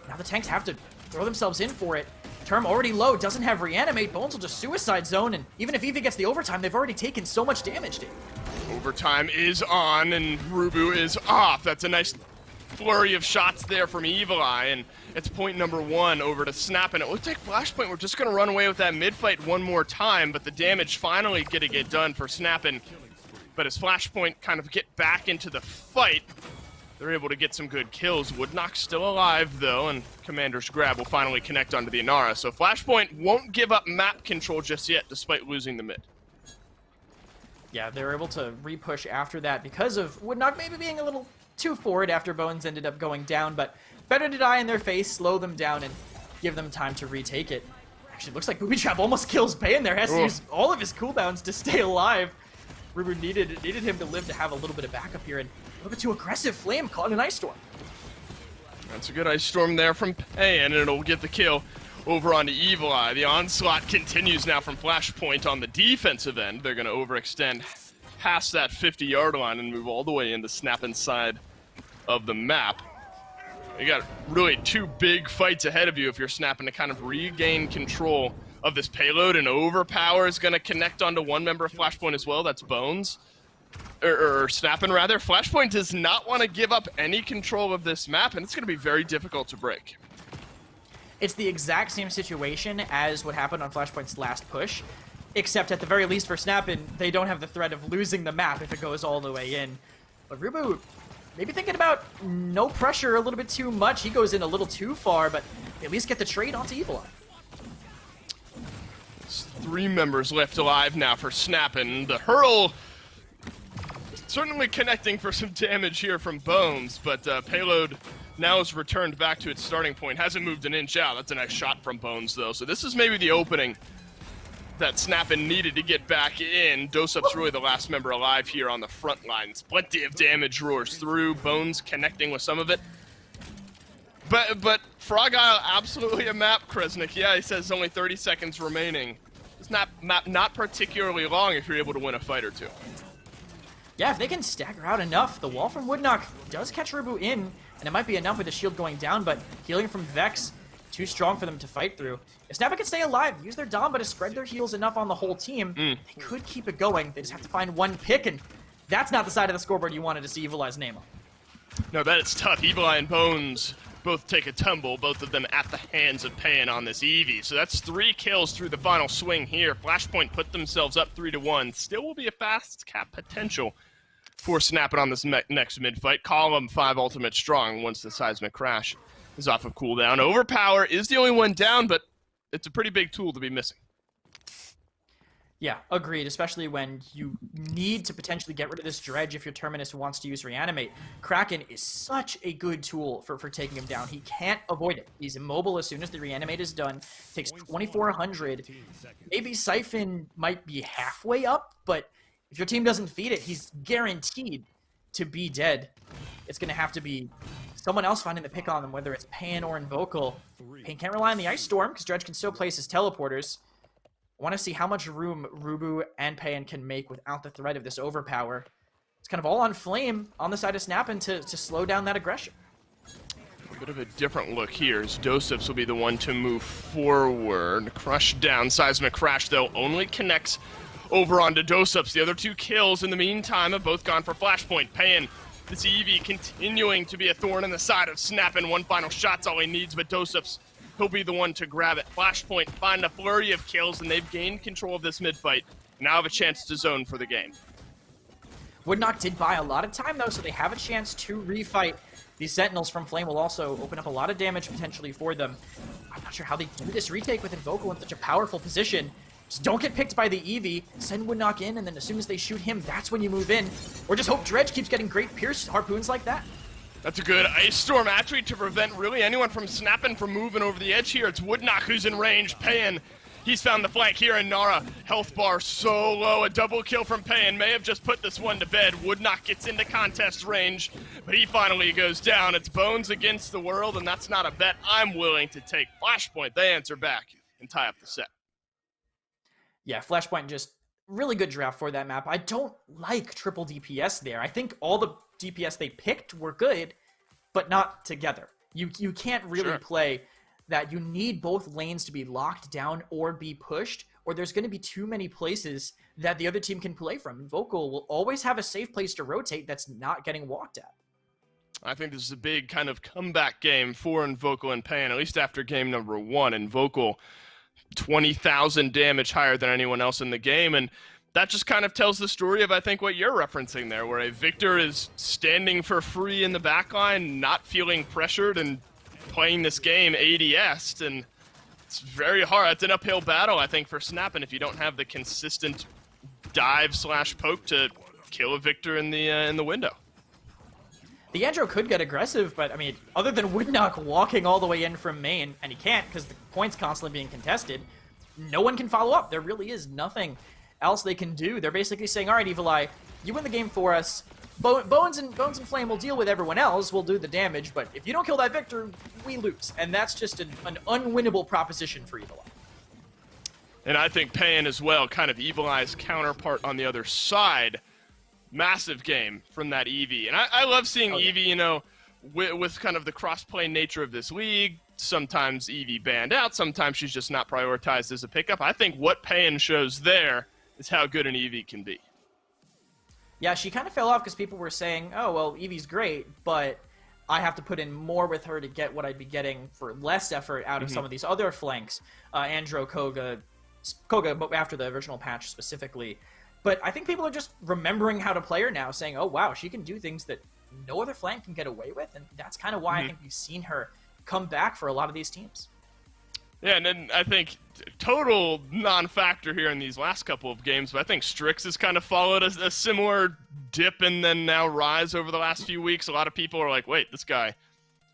Now the tanks have to throw themselves in for it. Term already low, doesn't have reanimate. Bones will just suicide zone, and even if Eevee gets the overtime, they've already taken so much damage, Dave. Overtime is on, and Rubu is off. That's a nice flurry of shots there from Evil Eye, and it's point number 1 over to SNAPn. It looks like Flashpoint, we're just going to run away with that mid-fight one more time, but the damage finally going to get done for SNAPn. But as Flashpoint kind of get back into the fight, they're able to get some good kills. Woodknock's still alive, though, and Commander's grab will finally connect onto the Inara. So Flashpoint won't give up map control just yet, despite losing the mid. Yeah, they were able to re-push after that because of Woodknock maybe being a little too forward after Bones ended up going down, but better to die in their face, slow them down, and give them time to retake it. Actually, looks like Booby Trap almost kills Payan there. Has to use all of his cooldowns to stay alive. Rubu needed him to live to have a little bit of backup here, and a little bit too aggressive. Flame caught in an Ice Storm. That's a good Ice Storm there from Payan, and it'll get the kill over onto Evil Eye. The onslaught continues now from Flashpoint on the defensive end. They're going to overextend past that 50-yard line and move all the way into SNAPn's side of the map. You got really 2 big fights ahead of you if you're SNAPn to kind of regain control of this payload, and Overpower is going to connect onto one member of Flashpoint as well. That's Bones. Or SNAPn, rather. Flashpoint does not want to give up any control of this map, and it's going to be very difficult to break. It's the exact same situation as what happened on Flashpoint's last push, except at the very least for SNAPn, they don't have the threat of losing the map if it goes all the way in. But Rubu, maybe thinking about no pressure a little bit too much. He goes in a little too far, but at least get the trade onto Evil Eye. 3 members left alive now for SNAPn. The hurl certainly connecting for some damage here from Bones, but payload now is returned back to its starting point. Hasn't moved an inch out. That's a nice shot from Bones, though. So this is maybe the opening that SNAPn needed to get back in. Dosup's really the last member alive here on the front lines. Plenty of damage roars through. Bones connecting with some of it. But Frog Isle, absolutely a map, Kresnik. Yeah, he says only 30 seconds remaining. It's not particularly long if you're able to win a fight or two. Yeah, if they can stagger out enough, the wall from Woodknock does catch Rubu in, and it might be enough with the shield going down, but healing from Vex, too strong for them to fight through. If SNAPn can stay alive, use their Dom, but to spread their heals enough on the whole team, they could keep it going. They just have to find one pick, and that's not the side of the scoreboard you wanted to see Evil Eye's name on. No, that is tough. Evil Eye and Bones both take a tumble, both of them at the hands of Payan on this Eevee. So that's 3 kills through the final swing here. Flashpoint put themselves up 3-1. Still will be a fast cap potential for SNAPn on this next mid-fight. Column 5 ultimate strong once the seismic crash is off of cooldown. Overpower is the only one down, but it's a pretty big tool to be missing. Yeah, agreed, especially when you need to potentially get rid of this Dredge if your Terminus wants to use Reanimate. Kraken is such a good tool for taking him down. He can't avoid it. He's immobile as soon as the Reanimate is done. Takes 2,400. Maybe Siphon might be halfway up, but if your team doesn't feed it, he's guaranteed to be dead. It's going to have to be someone else finding the pick on them, whether it's Payan or Invocal. Payan can't rely on the Ice Storm, because Dredge can still place his teleporters. I want to see how much room Rubu and Payan can make without the threat of this Overpower. It's kind of all on Flame on the side of SNAPn to slow down that aggression. bit of a different look here as Doseps will be the one to move forward. Crush down. Seismic Crash, though, only connects over onto Doseps. The other 2 kills in the meantime have both gone for Flashpoint. Payan, this Eevee continuing to be a thorn in the side of SNAPn. One final shot's all he needs, but Doseps, he'll be the one to grab it. Flashpoint find a flurry of kills, and they've gained control of this mid-fight. Now have a chance to zone for the game. Woodknock did buy a lot of time, though, so they have a chance to refight. These Sentinels from Flame will also open up a lot of damage potentially for them. I'm not sure how they do this retake with Invocal in such a powerful position. Just don't get picked by the Eevee, send Woodknock in, and then as soon as they shoot him, that's when you move in. Or just hope Dredge keeps getting great Pierce harpoons like that. That's a good Ice Storm attribute to prevent really anyone from SNAPn from moving over the edge here. It's Woodknock who's in range. Payan, he's found the flank here, and Nara, health bar so low. A double kill from Payan may have just put this one to bed. Woodknock gets into contest range, but he finally goes down. It's Bones against the world, and that's not a bet I'm willing to take. Flashpoint, they answer back and tie up the set. Yeah, Flashpoint just really good draft for that map. I don't like triple DPS there. I think all the DPS they picked were good, but not together. You can't really play that. You need both lanes to be locked down or be pushed, or there's going to be too many places that the other team can play from. Invocal will always have a safe place to rotate that's not getting walked at. I think this is a big kind of comeback game for Invocal and Payan, at least after game number 1. Invocal, 20,000 damage higher than anyone else in the game, and that just kind of tells the story of, I think, what you're referencing there, where a Victor is standing for free in the backline, not feeling pressured, and playing this game ADS, and it's very hard. It's an uphill battle, I think, for SNAPn if you don't have the consistent dive/poke to kill a Victor in the window. The Andro could get aggressive, but, I mean, other than Woodknock walking all the way in from main, and he can't because the point's constantly being contested, no one can follow up. There really is nothing else they can do. They're basically saying, all right, Evil Eye, you win the game for us. Bones and Flame will deal with everyone else. We'll do the damage, but if you don't kill that Victor, we lose. And that's just an unwinnable proposition for Evil Eye. And I think Payan as well, kind of Evil Eye's counterpart on the other side. Massive game from that Eevee. And I love seeing Eevee, you know, with kind of the cross-play nature of this league. Sometimes Eevee banned out, sometimes she's just not prioritized as a pickup. I think what Payan shows there is how good an Eevee can be. Yeah, she kind of fell off because people were saying, oh, well, Eevee's great, but I have to put in more with her to get what I'd be getting for less effort out of some of these other flanks. Andro, Koga after the original patch specifically. But I think people are just remembering how to play her now, saying, oh, wow, she can do things that no other flank can get away with, and that's kind of why I think we've seen her come back for a lot of these teams. Yeah, and then I think total non-factor here in these last couple of games, but I think Strix has kind of followed a similar dip and then now rise over the last few weeks. A lot of people are like, wait, this guy,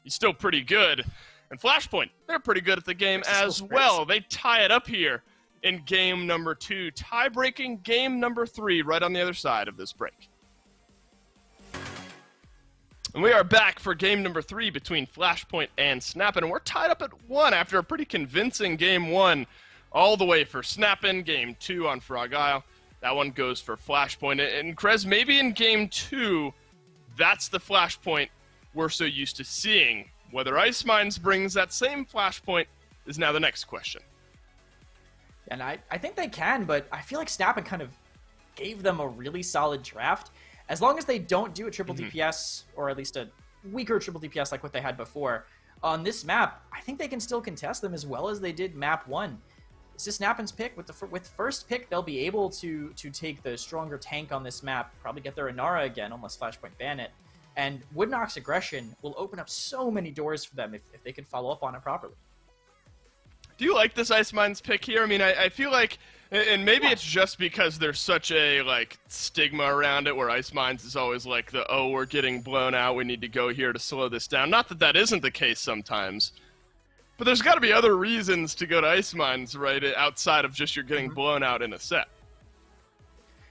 he's still pretty good. And Flashpoint, they're pretty good at the game as well. They tie it up here in game number 2, tie-breaking game number 3 right on the other side of this break. And we are back for game number 3 between Flashpoint and SNAPn, and we're tied up at 1 after a pretty convincing game 1 all the way for SNAPn. Game 2 on Frog Isle. That one goes for Flashpoint. And Krez, maybe in game 2, that's the Flashpoint we're so used to seeing. Whether Ice Mines brings that same Flashpoint is now the next question. And I think they can, but I feel like SNAPn kind of gave them a really solid draft. As long as they don't do a triple DPS, or at least a weaker triple DPS like what they had before, on this map, I think they can still contest them as well as they did map 1. This is SNAPn's pick. With first pick, they'll be able to take the stronger tank on this map, probably get their Inara again, unless Flashpoint ban it. And Woodknock's aggression will open up so many doors for them if they can follow up on it properly. Do you like this Ice Mines pick here? I mean, I feel like, and maybe it's just because there's such a, like, stigma around it where Ice Mines is always like the, oh, we're getting blown out, we need to go here to slow this down. Not that that isn't the case sometimes, but there's got to be other reasons to go to Ice Mines, right, outside of just you're getting blown out in a set.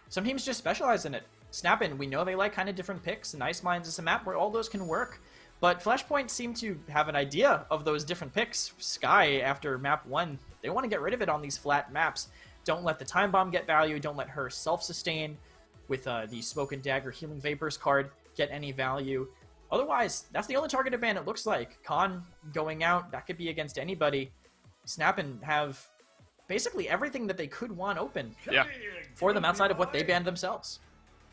Some teams just specialize in it. SNAPn, we know they like kind of different picks, and Ice Mines is a map where all those can work. But Flashpoint seemed to have an idea of those different picks. Sky, after map 1, they want to get rid of it on these flat maps. Don't let the Time Bomb get value. Don't let her self-sustain with the Smoke and Dagger Healing Vapors card get any value. Otherwise, that's the only targeted ban it looks like. Khan going out, that could be against anybody. SNAPn have basically everything that they could want open for them outside of what they banned themselves.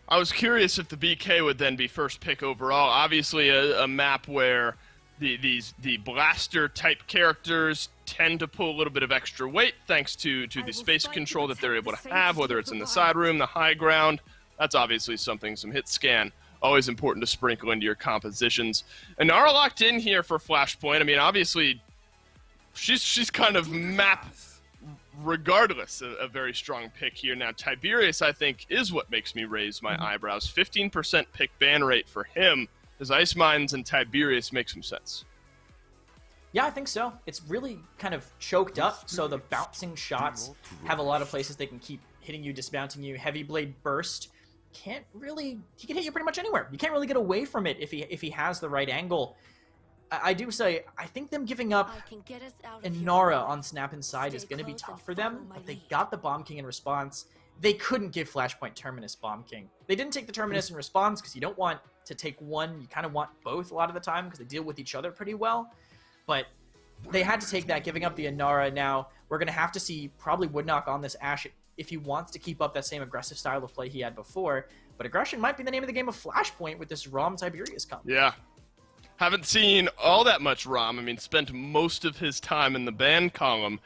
I was curious if the BK would then be first pick overall. Obviously a map where the blaster type characters tend to pull a little bit of extra weight thanks to the space control that they're able to have, whether it's in the side room, the high ground. That's obviously something, some hit scan. Always important to sprinkle into your compositions. Inara locked in here for Flashpoint. I mean, obviously, she's kind of map regardless a very strong pick here. Now, Tiberius, I think, is what makes me raise my eyebrows. 15% pick ban rate for him. Does Ice Mines and Tiberius make some sense? Yeah, I think so. It's really kind of choked up, so the bouncing shots have a lot of places they can keep hitting you, dismounting you. Heavy Blade Burst he can hit you pretty much anywhere. You can't really get away from it if he has the right angle. I do say, I think them giving up Inara on SNAPn's side is going to be tough for them, but they got the Bomb King in response. They couldn't give Flashpoint Terminus Bomb King. They didn't take the Terminus in response because you don't want to take one. You kind of want both a lot of the time because they deal with each other pretty well. But they had to take that, giving up the Inara. Now, we're going to have to see probably Woodknock on this Ashe if he wants to keep up that same aggressive style of play he had before. But aggression might be the name of the game of Flashpoint with this ROM Tiberius comp. Yeah. Haven't seen all that much ROM. I mean, spent most of his time in the ban column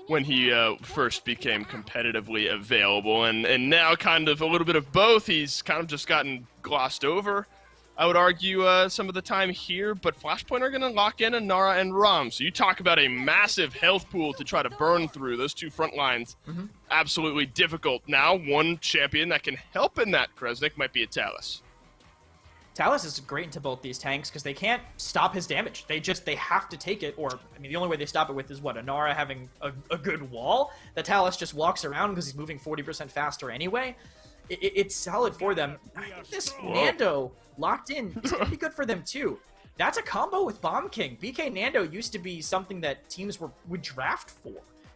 when he first became competitively available. And now kind of a little bit of both. He's kind of just gotten glossed over, I would argue, some of the time here. But Flashpoint are going to lock in Inara and ROM. So you talk about a massive health pool to try to burn through. Those two front lines, absolutely difficult. Now, one champion that can help in that, Kresnik, might be a Talus. Talus is great into both these tanks because they can't stop his damage. They have to take it, or, I mean, the only way they stop it with is, what, Inara having a good wall? The Talus just walks around because he's moving 40% faster anyway. It's solid for them. I think this Nando locked in is going to be good for them, too. That's a combo with Bomb King. BK Nando used to be something that teams would draft for.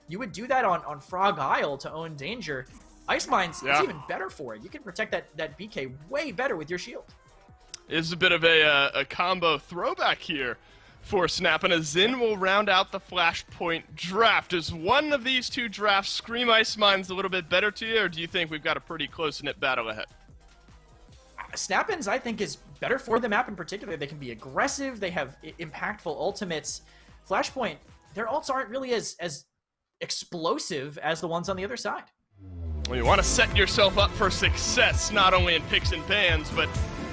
You would do that on Frog Isle to own Danger. Ice Mines is even better for it. You can protect that BK way better with your shield. Is a bit of a combo throwback here for SNAPn. A Zin will round out the Flashpoint draft. Does one of these two drafts scream Ice Mines a little bit better to you, or do you think we've got a pretty close-knit battle ahead? SNAPn's, I think, is better for the map in particular. They can be aggressive. They have impactful ultimates. Flashpoint, their ults aren't really as explosive as the ones on the other side. Well, you want to set yourself up for success, not only in picks and bans, but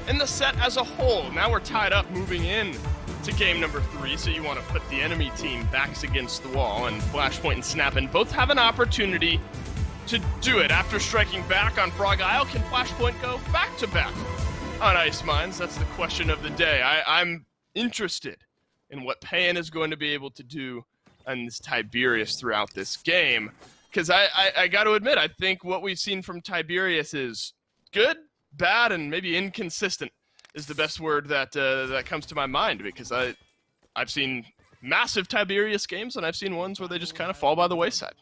in the set as a whole. Now we're tied up moving in to game number 3, so you want to put the enemy team backs against the wall, and Flashpoint and SNAPn both have an opportunity to do it. After striking back on Frog Isle, can Flashpoint go back-to-back on Ice Mines? That's the question of the day. I'm interested in what Payan is going to be able to do on this Tiberius throughout this game, because I got to admit, I think what we've seen from Tiberius is good, bad, and maybe inconsistent is the best word that that comes to my mind, because I've seen massive Tiberius games, and I've seen ones where they just kind of fall by the wayside.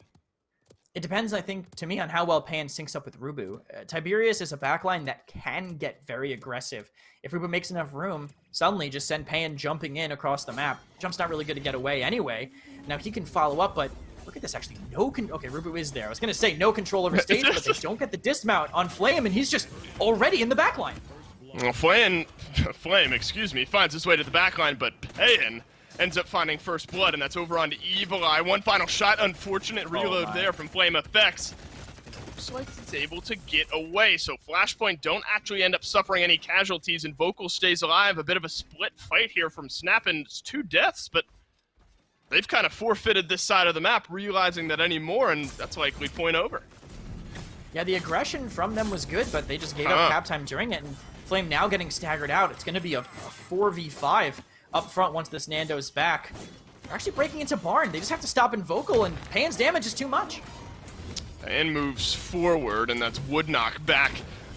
It depends, I think, to me, on how well Payan syncs up with Rubu. Tiberius is a backline that can get very aggressive. If Rubu makes enough room, suddenly just send Payan jumping in across the map. Jump's not really good to get away anyway. Now, he can follow up, but look at this, actually. Okay, Rubu is there. I was going to say no control over stage, but they don't get the dismount on Flame, and he's just already in the backline. Well, Flame, finds his way to the backline, but Payan ends up finding first blood, and that's over onto Evil Eye. One final shot, unfortunate reload there from Flame Effects. Looks like he's able to get away, so Flashpoint don't actually end up suffering any casualties, and Vocal stays alive. A bit of a split fight here from SNAPn. It's 2 deaths, but they've kind of forfeited this side of the map, realizing that anymore, and that's likely point over. Yeah, the aggression from them was good, but they just gave up cap time during it, and Flame now getting staggered out. It's going to be a 4v5 up front once this Nando's back. They're actually breaking into Barn. They just have to stop in Vocal, and Payan's damage is too much. Payan moves forward, and that's Woodknock back.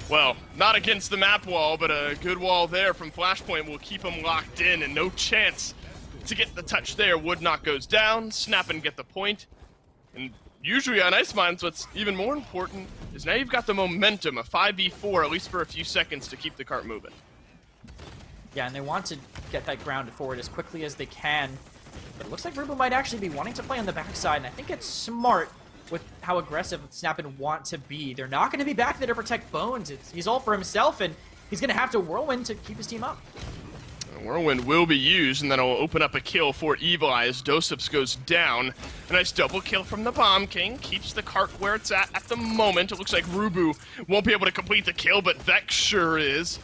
Well, not against the map wall, but a good wall there from Flashpoint will keep him locked in, and no chance to get the touch there. Woodknock goes down, SNAPn get the point, and usually on Ice Mines, what's even more important is now you've got the momentum, a 5v4, at least for a few seconds, to keep the cart moving. Yeah, and they want to get that grounded forward as quickly as they can. But it looks like Rubu might actually be wanting to play on the backside, and I think it's smart with how aggressive SNAPn want to be. They're not going to be back there to protect Bones. He's all for himself, and he's going to have to Whirlwind to keep his team up. Whirlwind will be used, and then it'll open up a kill for Evil Eye as Dosups goes down. A nice double kill from the Bomb King. Keeps the cart where it's at the moment. It looks like Rubu won't be able to complete the kill, but Vex sure is.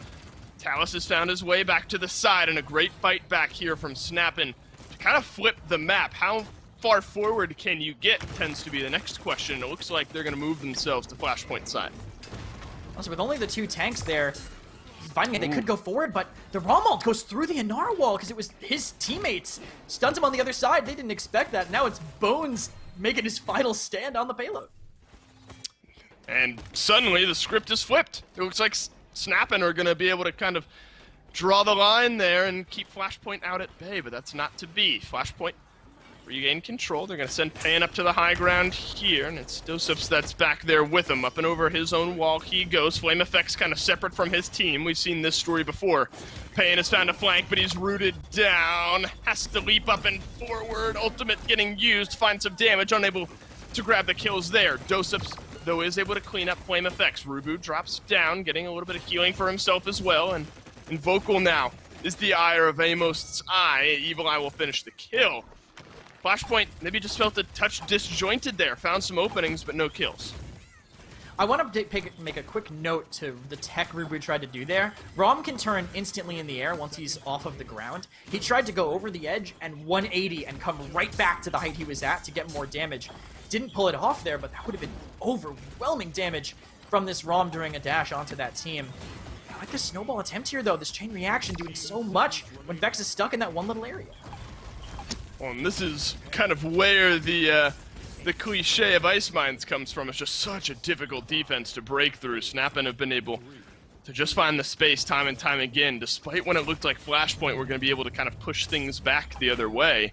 Talus has found his way back to the side, and a great fight back here from SNAPn to kind of flip the map. How far forward can you get tends to be the next question. It looks like they're going to move themselves to Flashpoint side. Also, with only the 2 tanks there, finding they could go forward, but the Romuald goes through the Inara wall because it was his teammates. Stuns him on the other side. They didn't expect that. Now it's Bones making his final stand on the payload. And suddenly the script is flipped. It looks like SNAPn are going to be able to kind of draw the line there and keep Flashpoint out at bay, but that's not to be. Flashpoint regain control. They're going to send Pan up to the high ground here, and it's Dosups that's back there with him. Up and over his own wall he goes. Flame Effect's kind of separate from his team. We've seen this story before. Pan has found a flank, but he's rooted down. Has to leap up and forward. Ultimate getting used. Find some damage. Unable to grab the kills there. Dosups, though, is able to clean up Flame Effects. Rubu drops down, getting a little bit of healing for himself as well. And Vocal now is the ire of Amos's eye. Evil Eye will finish the kill. Flashpoint maybe just felt a touch disjointed there. Found some openings, but no kills. I want to make a quick note to the tech Rubu tried to do there. Rom can turn instantly in the air once he's off of the ground. He tried to go over the edge and 180 and come right back to the height he was at to get more damage. Didn't pull it off there, but that would have been overwhelming damage from this Rom during a dash onto that team. I like the snowball attempt here, though. This chain reaction doing so much when Vex is stuck in that one little area. Well, and this is kind of where the cliche of Ice Mines comes from. It's just such a difficult defense to break through. SNAPn have been able to just find the space time and time again, despite when it looked like Flashpoint were going to be able to kind of push things back the other way.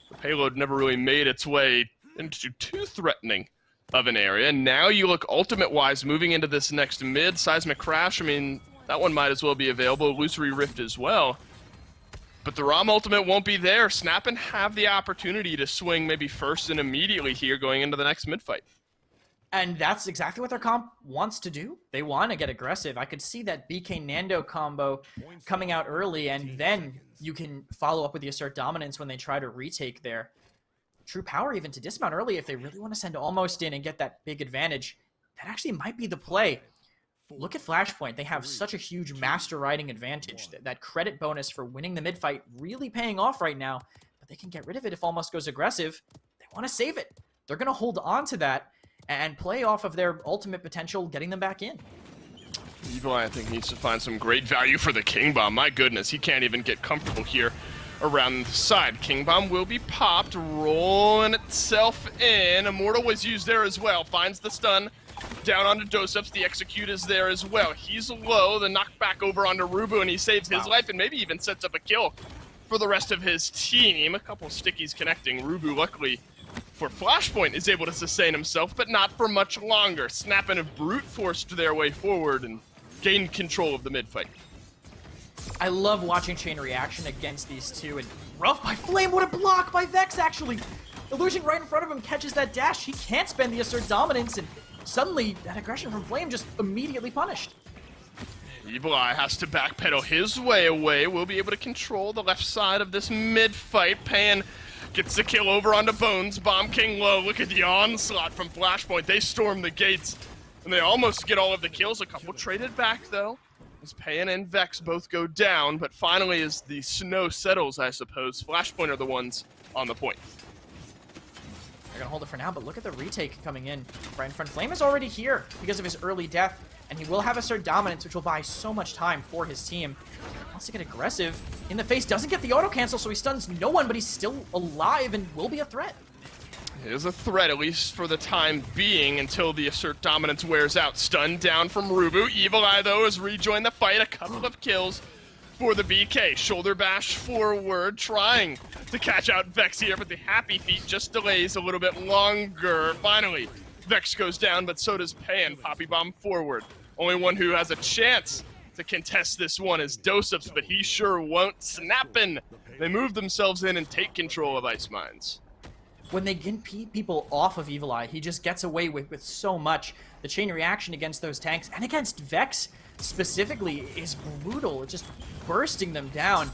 The payload never really made its way into too threatening of an area. Now you look ultimate-wise moving into this next mid. Seismic Crash, I mean, that one might as well be available. Illusory Rift as well. But the ROM ultimate won't be there. SNAPn have the opportunity to swing maybe first and immediately here going into the next mid-fight. And that's exactly what their comp wants to do. They want to get aggressive. I could see that BK Nando combo coming out early, and then you can follow up with the Assert Dominance when they try to retake there. True Power even to dismount early if they really want to send Almost in and get that big advantage. That actually might be the play. Look at Flashpoint. They have such a huge master riding advantage. That credit bonus for winning the mid-fight really paying off right now, but they can get rid of it if Almost goes aggressive. They want to save it. They're going to hold on to that and play off of their ultimate potential, getting them back in. Evil Eye, I think, needs to find some great value for the King Bomb. My goodness, he can't even get comfortable here around the side. King Bomb will be popped, rolling itself in. Immortal was used there as well. Finds the stun. Down onto Dosups, the execute is there as well. He's low, the knockback over onto Rubu, and he saves his life and maybe even sets up a kill for the rest of his team. A couple stickies connecting. Rubu, luckily for Flashpoint, is able to sustain himself, but not for much longer. SNAPn have brute forced their way forward and gained control of the mid-fight. I love watching chain reaction against these two, and rough by Flame. What a block by Vex, actually. Illusion right in front of him catches that dash. He can't spend the Assert Dominance, and suddenly, that aggression from Flame just immediately punished. Evil Eye has to backpedal his way away. We'll be able to control the left side of this mid-fight. Pan gets the kill over onto Bones. Bomb King low. Look at the onslaught from Flashpoint. They storm the gates, and they almost get all of the kills. A couple traded back, though, as Pan and Vex both go down. But finally, as the snow settles, I suppose, Flashpoint are the ones on the point. They're going to hold it for now, but look at the retake coming in right in front. Flame is already here because of his early death, and he will have Assert Dominance, which will buy so much time for his team. He wants to get aggressive. In the face, doesn't get the auto-cancel, so he stuns no one, but he's still alive and will be a threat. It is a threat, at least for the time being, until the Assert Dominance wears out. Stun down from Rubu. Evil Eye, though, has rejoined the fight. A couple of kills for the BK. Shoulder bash forward, trying to catch out Vex here, but the Happy Feet just delays a little bit longer. Finally, Vex goes down, but so does Pan. Poppy Bomb forward. Only one who has a chance to contest this one as Dosups, but he sure won't. SNAPn, they move themselves in and take control of Ice Mines. When they get people off of Evil Eye, he just gets away with so much. The chain reaction against those tanks and against Vex specifically is brutal. It's just bursting them down.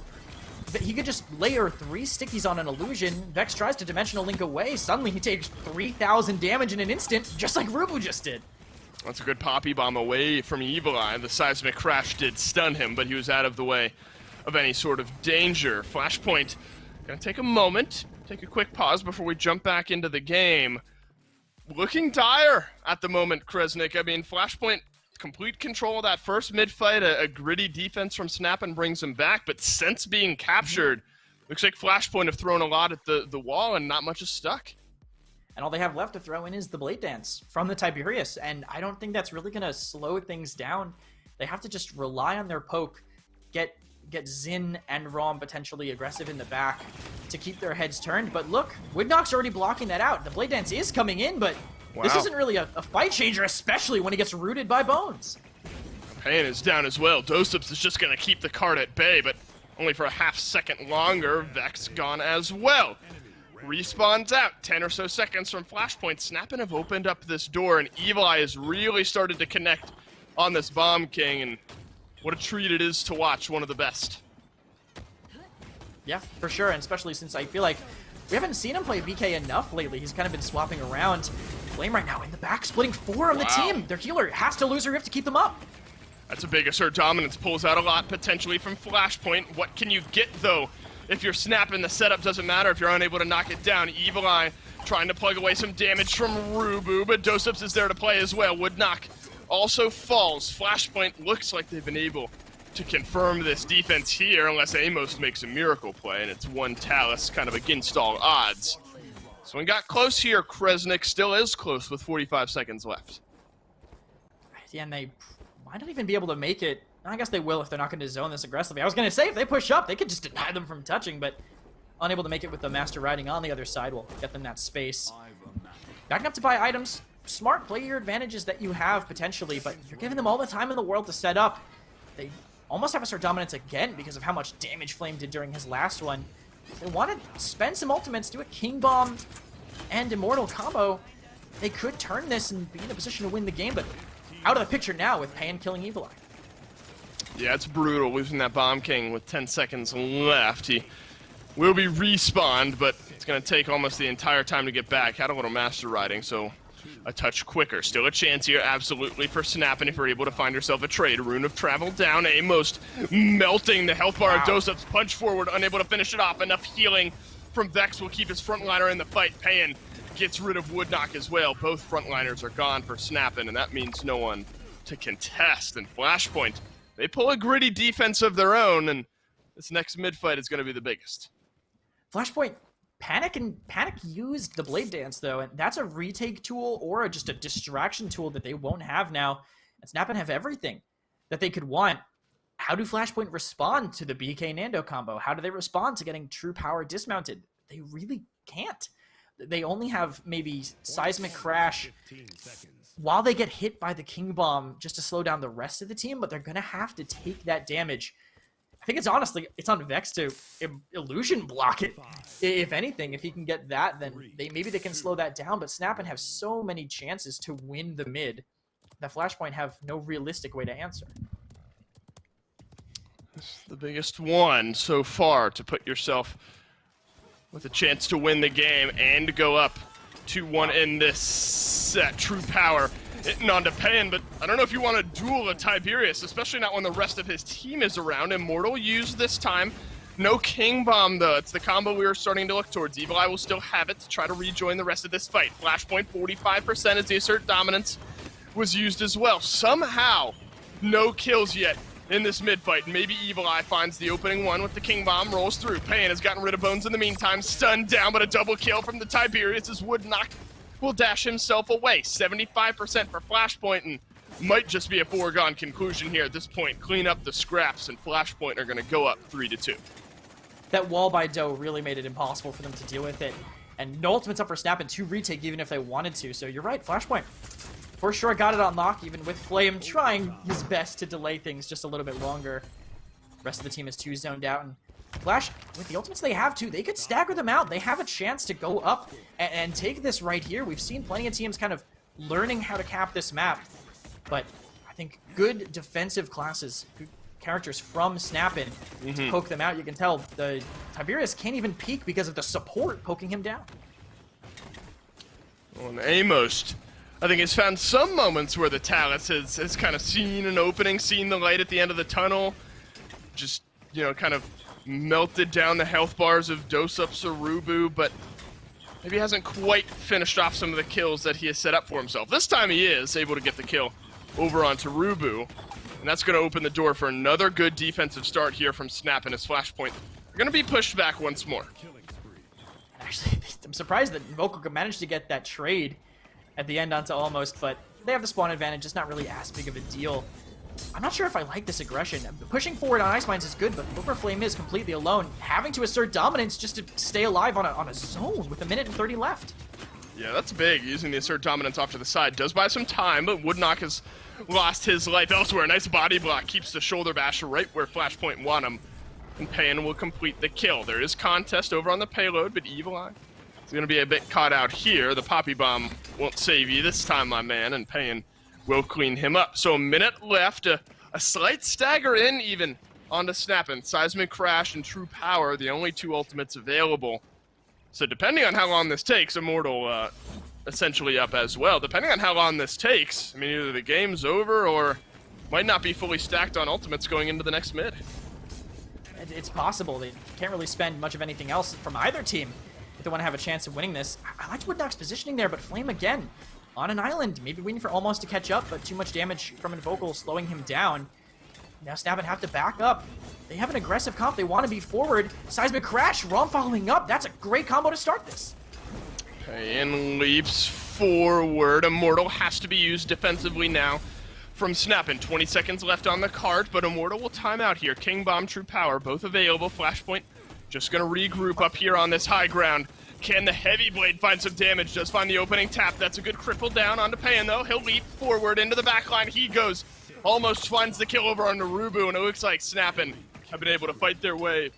But he could just layer 3 stickies on an illusion. Vex tries to dimensional link away. Suddenly he takes 3,000 damage in an instant, just like Rubu just did. That's a good Poppy Bomb away from Evil Eye. The seismic crash did stun him, but he was out of the way of any sort of danger. Flashpoint, gonna take a moment, take a quick pause before we jump back into the game. Looking dire at the moment, Kresnik. I mean, Flashpoint, complete control of that first mid-fight, a gritty defense from SNAPn brings him back, but since being captured, looks like Flashpoint have thrown a lot at the wall and not much is stuck. And all they have left to throw in is the Blade Dance from the Tiberius, and I don't think that's really going to slow things down. They have to just rely on their poke, get Xin and Rom potentially aggressive in the back to keep their heads turned. But look, Woodknock's already blocking that out. The Blade Dance is coming in, but this isn't really a fight changer, especially when he gets rooted by Bones. Pain is down as well. Dosups is just going to keep the card at bay, but only for a half second longer. Vex gone as well. Respawns out, 10 or so seconds from Flashpoint. SNAPn have opened up this door, and Evil Eye has really started to connect on this Bomb King, and what a treat it is to watch, one of the best. Yeah, for sure, and especially since I feel like we haven't seen him play BK enough lately. He's kind of been swapping around. Flame right now in the back, splitting 4 on the team. Their healer has to lose her Rift to keep them up. That's a big assert dominance, pulls out a lot potentially from Flashpoint. What can you get, though? If you're SNAPn, the setup doesn't matter if you're unable to knock it down. Evil Eye trying to plug away some damage from Rubu, but Dosups is there to play as well. Woodknock also falls. Flashpoint looks like they've been able to confirm this defense here, unless Amos makes a miracle play, and it's one Talus kind of against all odds. So we got close here. Kresnik still is close with 45 seconds left. Yeah, and they might not even be able to make it. I guess they will if they're not going to zone this aggressively. I was going to say, if they push up, they could just deny them from touching, but unable to make it with the Master riding on the other side will get them that space. Backing up to buy items. Smart, play your advantages that you have, potentially, but you're giving them all the time in the world to set up. They almost have assert dominance again because of how much damage Flame did during his last one. They want to spend some ultimates, do a King Bomb and Immortal combo. They could turn this and be in a position to win the game, but out of the picture now with Pain killing Evil Eye. Yeah, it's brutal losing that Bomb King with 10 seconds left. He will be respawned, but it's going to take almost the entire time to get back. Had a little Master riding, so a touch quicker. Still a chance here, absolutely, for SNAPn if you're able to find yourself a trade. Rune of Travel down, Amos melting the health bar of Dosups. Punch forward, unable to finish it off. Enough healing from Vex will keep his frontliner in the fight. Payan gets rid of Woodknock as well. Both frontliners are gone for SNAPn, and that means no one to contest. And Flashpoint, they pull a gritty defense of their own, and this next mid-fight is going to be the biggest. Flashpoint, Panic used the Blade Dance, though, and that's a retake tool or just a distraction tool that they won't have now. And SNAPn have everything that they could want. How do Flashpoint respond to the BK Nando combo? How do they respond to getting True Power dismounted? They really can't. They only have maybe Seismic Crash while they get hit by the King Bomb just to slow down the rest of the team, but they're going to have to take that damage. I think it's on Vex to illusion block it. If anything, if he can get that, then maybe they can slow that down, but SNAPn have so many chances to win the mid that Flashpoint have no realistic way to answer. It's the biggest one so far to put yourself with a chance to win the game and go up 2-1 in this set. True Power hitting on to Payan, but I don't know if you want to duel a Tiberius, especially not when the rest of his team is around. Immortal used this time. No King Bomb, though. It's the combo we were starting to look towards. Evil Eye will still have it to try to rejoin the rest of this fight. Flashpoint, 45% as the assert dominance was used as well. Somehow, no kills yet in this mid-fight. Maybe Evil Eye finds the opening one with the King Bomb, rolls through. Payan has gotten rid of Bones in the meantime. Stunned down, but a double kill from the Tiberius as Woodknock will dash himself away. 75% for Flashpoint, and might just be a foregone conclusion here at this point. Clean up the scraps, and Flashpoint are going to go up 3-2. That wall by Doe really made it impossible for them to deal with it. And no ultimates up for SNAPn to retake even if they wanted to. So you're right, Flashpoint for sure got it on lock, even with Flame trying his best to delay things just a little bit longer. Rest of the team is too zoned out, and Flash, with the ultimates they have too, they could stagger them out. They have a chance to go up and take this right here. We've seen plenty of teams kind of learning how to cap this map, but I think good defensive classes, good characters from SNAPn to poke them out. You can tell the Tiberius can't even peek because of the support poking him down. Well, and Amos, I think, has found some moments where the Talus has kind of seen an opening, seen the light at the end of the tunnel, just, you know, kind of melted down the health bars of Doseup Sarubu, but maybe hasn't quite finished off some of the kills that he has set up for himself. This time he is able to get the kill over onto Rubu, and that's going to open the door for another good defensive start here from SNAPn as Flashpoint. They're going to be pushed back once more. Actually, I'm surprised that Vocal managed to get that trade at the end onto Almost, but they have the spawn advantage. It's not really as big of a deal. I'm not sure if I like this aggression. Pushing forward on Ice Mines is good, but Over Flame is completely alone, having to assert dominance just to stay alive on a zone with 1:30 left. Yeah, that's big, using the assert dominance off to the side. Does buy some time, but Woodknock has lost his life elsewhere. Nice body block, keeps the shoulder bash right where Flashpoint want him, and Payan will complete the kill. There is contest over on the payload, but Evil Eye is going to be a bit caught out here. The Poppy Bomb won't save you this time, my man, and Payan will clean him up. So a minute left, a slight stagger in even onto SNAPn. Seismic Crash and True Power, the only two ultimates available. So depending on how long this takes, Immortal essentially up as well. Depending on how long this takes, I mean, either the game's over or might not be fully stacked on ultimates going into the next mid. It's possible. They can't really spend much of anything else from either team if they want to have a chance of winning this. I liked Woodknock's positioning there, but Flame again on an island, maybe waiting for Almost to catch up, but too much damage from Invocal slowing him down. Now SNAPn have to back up. They have an aggressive comp. They want to be forward. Seismic Crash, Rom following up. That's a great combo to start this. And leaps forward. Immortal has to be used defensively now from SNAPn. 20 seconds left on the card, but Immortal will time out here. King Bomb, True Power, both available. Flashpoint just going to regroup up here on this high ground. Can the Heavy Blade find some damage? Does find the opening tap. That's a good cripple down onto Payan, though. He'll leap forward into the backline. He goes. Almost finds the kill over onto Rubu, and it looks like SNAPn have been able to fight their way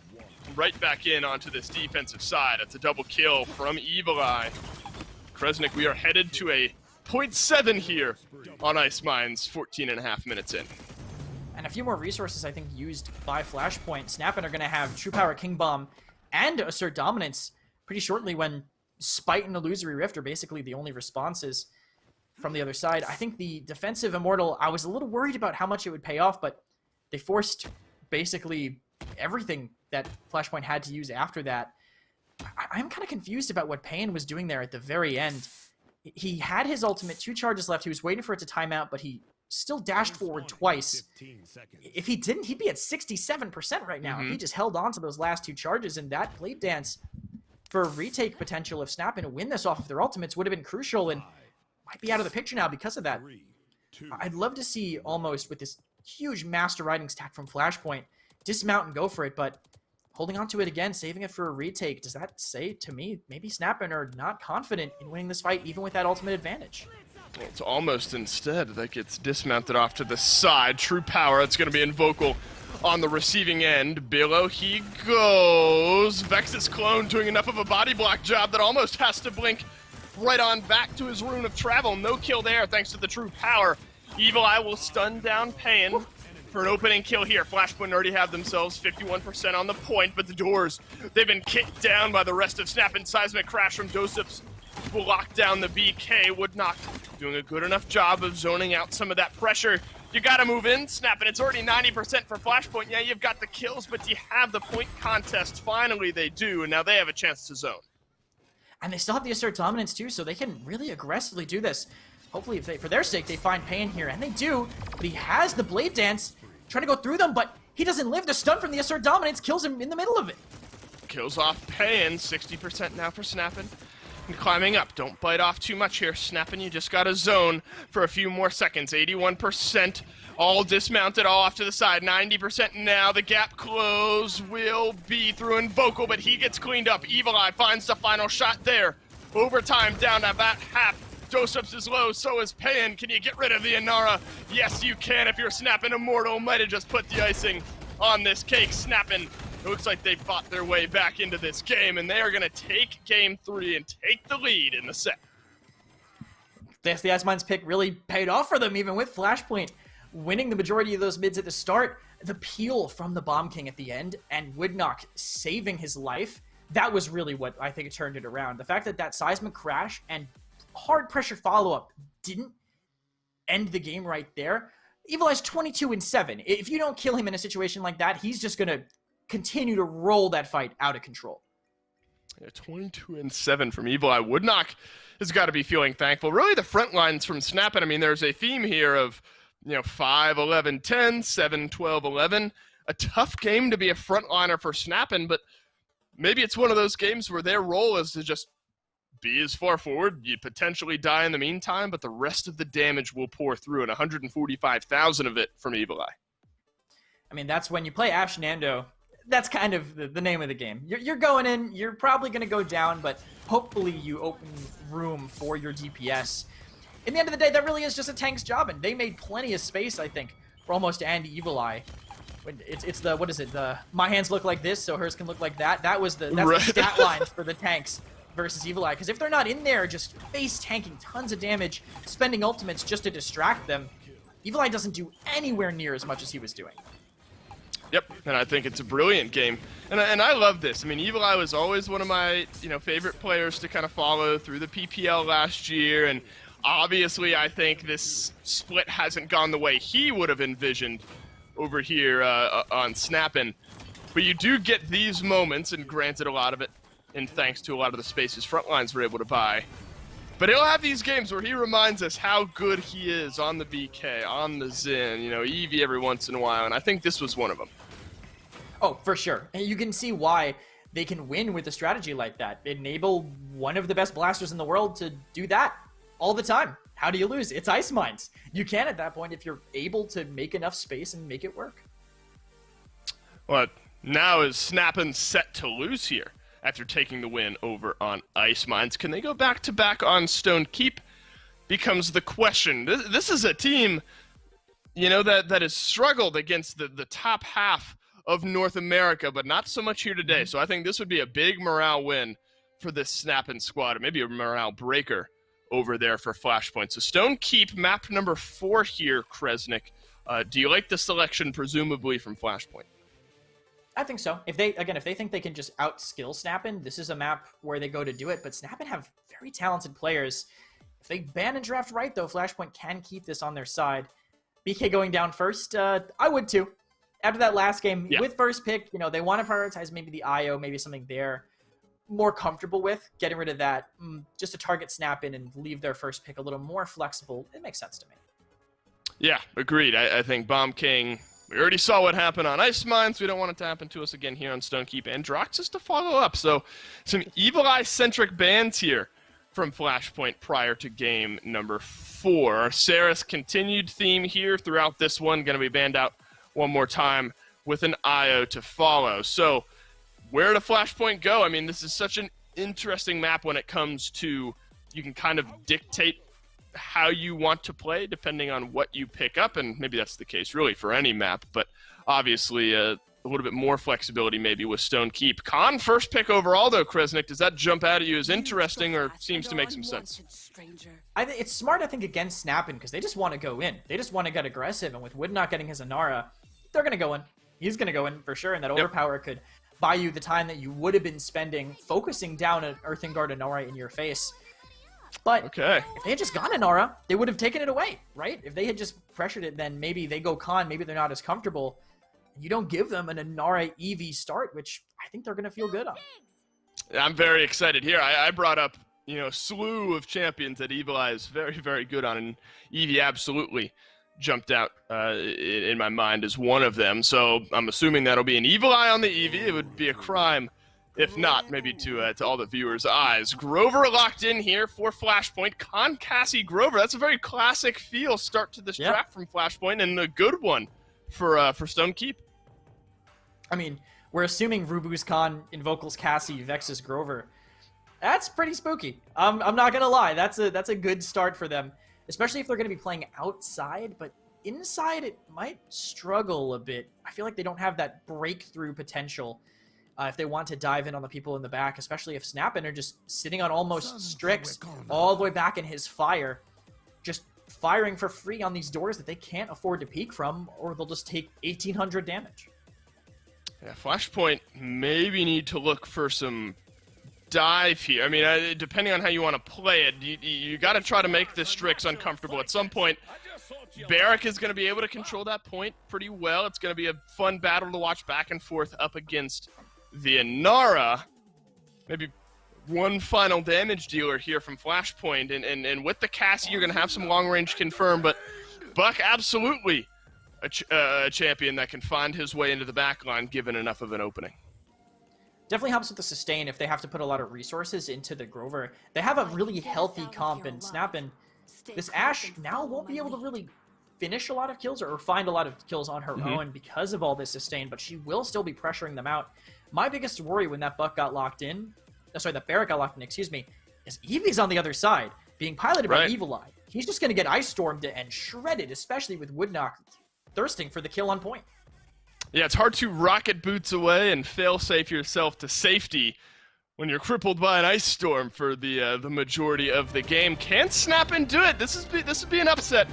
right back in onto this defensive side. It's a double kill from Evil Eye. Kresnik, we are headed to a 0.7 here on Ice Mines, 14.5 minutes in. And a few more resources, I think, used by Flashpoint. SNAPn are going to have True Power, King Bomb, and Assert Dominance pretty shortly when Spite and Illusory Rift are basically the only responses from the other side. I think the defensive Immortal, I was a little worried about how much it would pay off, but they forced basically everything that Flashpoint had to use after that. I'm kind of confused about what Payan was doing there at the very end. He had his ultimate, 2 charges left. He was waiting for it to time out, but he still dashed forward twice. If he didn't, he'd be at 67% right now. If he just held on to those last 2 charges, and that Blade Dance for a retake potential of SNAPn to win this off of their ultimates would have been crucial, and might be out of the picture now because of that. I'd love to see Almost with this huge master riding stack from Flashpoint dismount and go for it, but holding on to it again, saving it for a retake. Does that say to me maybe SNAPn are not confident in winning this fight even with that ultimate advantage? Well, it's Almost instead that gets dismounted off to the side. True Power, it's going to be Invocal on the receiving end. Billow, he goes. Vex's clone doing enough of a body block job that Almost has to blink right on back to his Rune of Travel. No kill there thanks to the True Power. Evil Eye will stun down Payan for an opening kill here. Flashpoint already have themselves 51% on the point, but the doors, they've been kicked down by the rest of SNAPn. Seismic Crash from Doseup's will lock down the BK. Woodknock doing a good enough job of zoning out some of that pressure. You gotta move in, SNAPn. It's already 90% for Flashpoint. Yeah, you've got the kills, but you have the point contest. Finally, they do, and now they have a chance to zone. And they still have the Assert Dominance too, so they can really aggressively do this. Hopefully, if they, for their sake, they find Payan here, and they do. But he has the Blade Dance, trying to go through them, but he doesn't live. The stun from the Assert Dominance kills him in the middle of it. Kills off Payan, 60% now for SNAPn. And climbing up. Don't bite off too much here, SNAPn. You just got to zone for a few more seconds. 81%, all dismounted, all off to the side. 90% now. The gap close will be through Invocal, but he gets cleaned up. Evil Eye finds the final shot there. Overtime down to about half. Doseps is low, so is Payan. Can you get rid of the Inara? Yes, you can if you're SNAPn. Immortal might have just put the icing on this cake. SNAPn, it looks like they fought their way back into this game, and they are going to take game 3 and take the lead in the set. The IceMine's pick really paid off for them, even with Flashpoint winning the majority of those mids at the start. The peel from the Bomb King at the end, and Woodknock saving his life, that was really what I think turned it around. The fact that that seismic crash and hard pressure follow-up didn't end the game right there. Evil Eye's 22-7. If you don't kill him in a situation like that, he's just going to continue to roll that fight out of control. Yeah, 22-7 from Evil Eye. Woodknock has got to be feeling thankful. Really, the front lines from SNAPn, I mean, there's a theme here of, 5-11-10, 7-12-11. A tough game to be a frontliner for SNAPn, but maybe it's one of those games where their role is to just be as far forward. You potentially die in the meantime, but the rest of the damage will pour through, and 145,000 of it from Evil Eye. I mean, that's when you play Ashnando. That's kind of the name of the game. You're going in, you're probably going to go down, but hopefully you open room for your DPS. In the end of the day, that really is just a tank's job, and they made plenty of space, I think, for almost and Evil Eye. It's the, what is it, the my hands look like this, so hers can look like that. That's the stat lines for the tanks versus Evil Eye, because if they're not in there just face tanking tons of damage, spending ultimates just to distract them, Evil Eye doesn't do anywhere near as much as he was doing. Yep, and I think it's a brilliant game. And I love this. I mean, Evil Eye was always one of my, favorite players to kind of follow through the PPL last year, and obviously I think this split hasn't gone the way he would have envisioned over here on SNAPn. But you do get these moments, and granted a lot of it, and thanks to a lot of the space his front lines were able to buy. But he'll have these games where he reminds us how good he is on the BK, on the Zen, Eevee every once in a while, and I think this was one of them. Oh, for sure. And you can see why they can win with a strategy like that. Enable one of the best blasters in the world to do that all the time. How do you lose? It's IceMines. You can at that point if you're able to make enough space and make it work. Well, now is SNAPn set to lose here after taking the win over on IceMines. Can they go back-to-back on Stone Keep? Becomes the question. This is a team, that has struggled against the top half of North America, but not so much here today. So I think this would be a big morale win for this SNAPn squad, or maybe a morale breaker over there for Flashpoint. So Stone Keep, map number 4 here, Kresnik. Do you like the selection, presumably, from Flashpoint? I think so. If they think they can just outskill SNAPn, this is a map where they go to do it, but SNAPn have very talented players. If they ban and draft right, though, Flashpoint can keep this on their side. BK going down first, I would too. After that last game, with first pick, they want to prioritize maybe the IO, maybe something they're more comfortable with. Getting rid of that, just to target SNAPn and leave their first pick a little more flexible, it makes sense to me. Yeah, agreed. I think Bomb King, we already saw what happened on IceMines. We don't want it to happen to us again here on Stone Keep. And Droxus to follow up. So some Evil Eye-centric bans here from Flashpoint prior to game number 4. Saris continued theme here throughout this one. Going to be banned out one more time with an IO to follow. So where to Flashpoint go? I mean, this is such an interesting map when it comes to, you can kind of dictate how you want to play depending on what you pick up, and maybe that's the case really for any map, but obviously a little bit more flexibility maybe with Stone Keep. Khan first pick overall though, Kresnik, does that jump out at you as interesting or seems to make some sense? I think it's smart, I think, against SNAPn because they just want to go in. They just want to get aggressive, and with Wood not getting his Inara, they're going to go in. He's going to go in for sure, and that overpower could buy you the time that you would have been spending focusing down an Earthing Guard Inara in your face. But if they had just gone Inara, they would have taken it away, right? If they had just pressured it, then maybe they go Khan, maybe they're not as comfortable. You don't give them an Inara EV start, which I think they're going to feel good on. I'm very excited here. I brought up, a slew of champions that Evil Eye is very, very good on, and Eevee absolutely jumped out in my mind as one of them. So I'm assuming that'll be an Evil Eye on the Eevee. It would be a crime if not, maybe to all the viewers' eyes. Grover locked in here for Flashpoint. Khan Cassie Grover. That's a very classic feel start to this draft from Flashpoint, and a good one for Stone Keep. I mean, we're assuming Rubu's Khan invocals Cassie, Vexus Grover. That's pretty spooky. I'm not gonna lie. That's a good start for them, especially if they're gonna be playing outside. But inside, it might struggle a bit. I feel like they don't have that breakthrough potential if they want to dive in on the people in the back, especially if SNAPn are just sitting on almost Strix all the way back in his fire, just firing for free on these doors that they can't afford to peek from, or they'll just take 1,800 damage. Yeah, Flashpoint maybe need to look for some dive here. I mean, depending on how you want to play it, you got to try to make the Strix uncomfortable. At some point, Barrack is going to be able to control that point pretty well. It's going to be a fun battle to watch back and forth up against the Inara. Maybe one final damage dealer here from Flashpoint, and with the Cassie, you're going to have some long-range confirm, but Buck absolutely a champion that can find his way into the backline given enough of an opening. Definitely helps with the sustain if they have to put a lot of resources into the Grover. They have a really healthy comp in SNAPn. This Ashe now won't be able to really finish a lot of kills or find a lot of kills on her own because of all this sustain, but she will still be pressuring them out. My biggest worry when that Buck got locked in, that Barrack got locked in, excuse me, is Eevee's on the other side, being piloted by Evil Eye. He's just going to get Ice Stormed and shredded, especially with Woodknock thirsting for the kill on point. Yeah, it's hard to rocket boots away and fail-safe yourself to safety when you're crippled by an Ice Storm for the majority of the game. Can SNAPn do it? This would be an upset.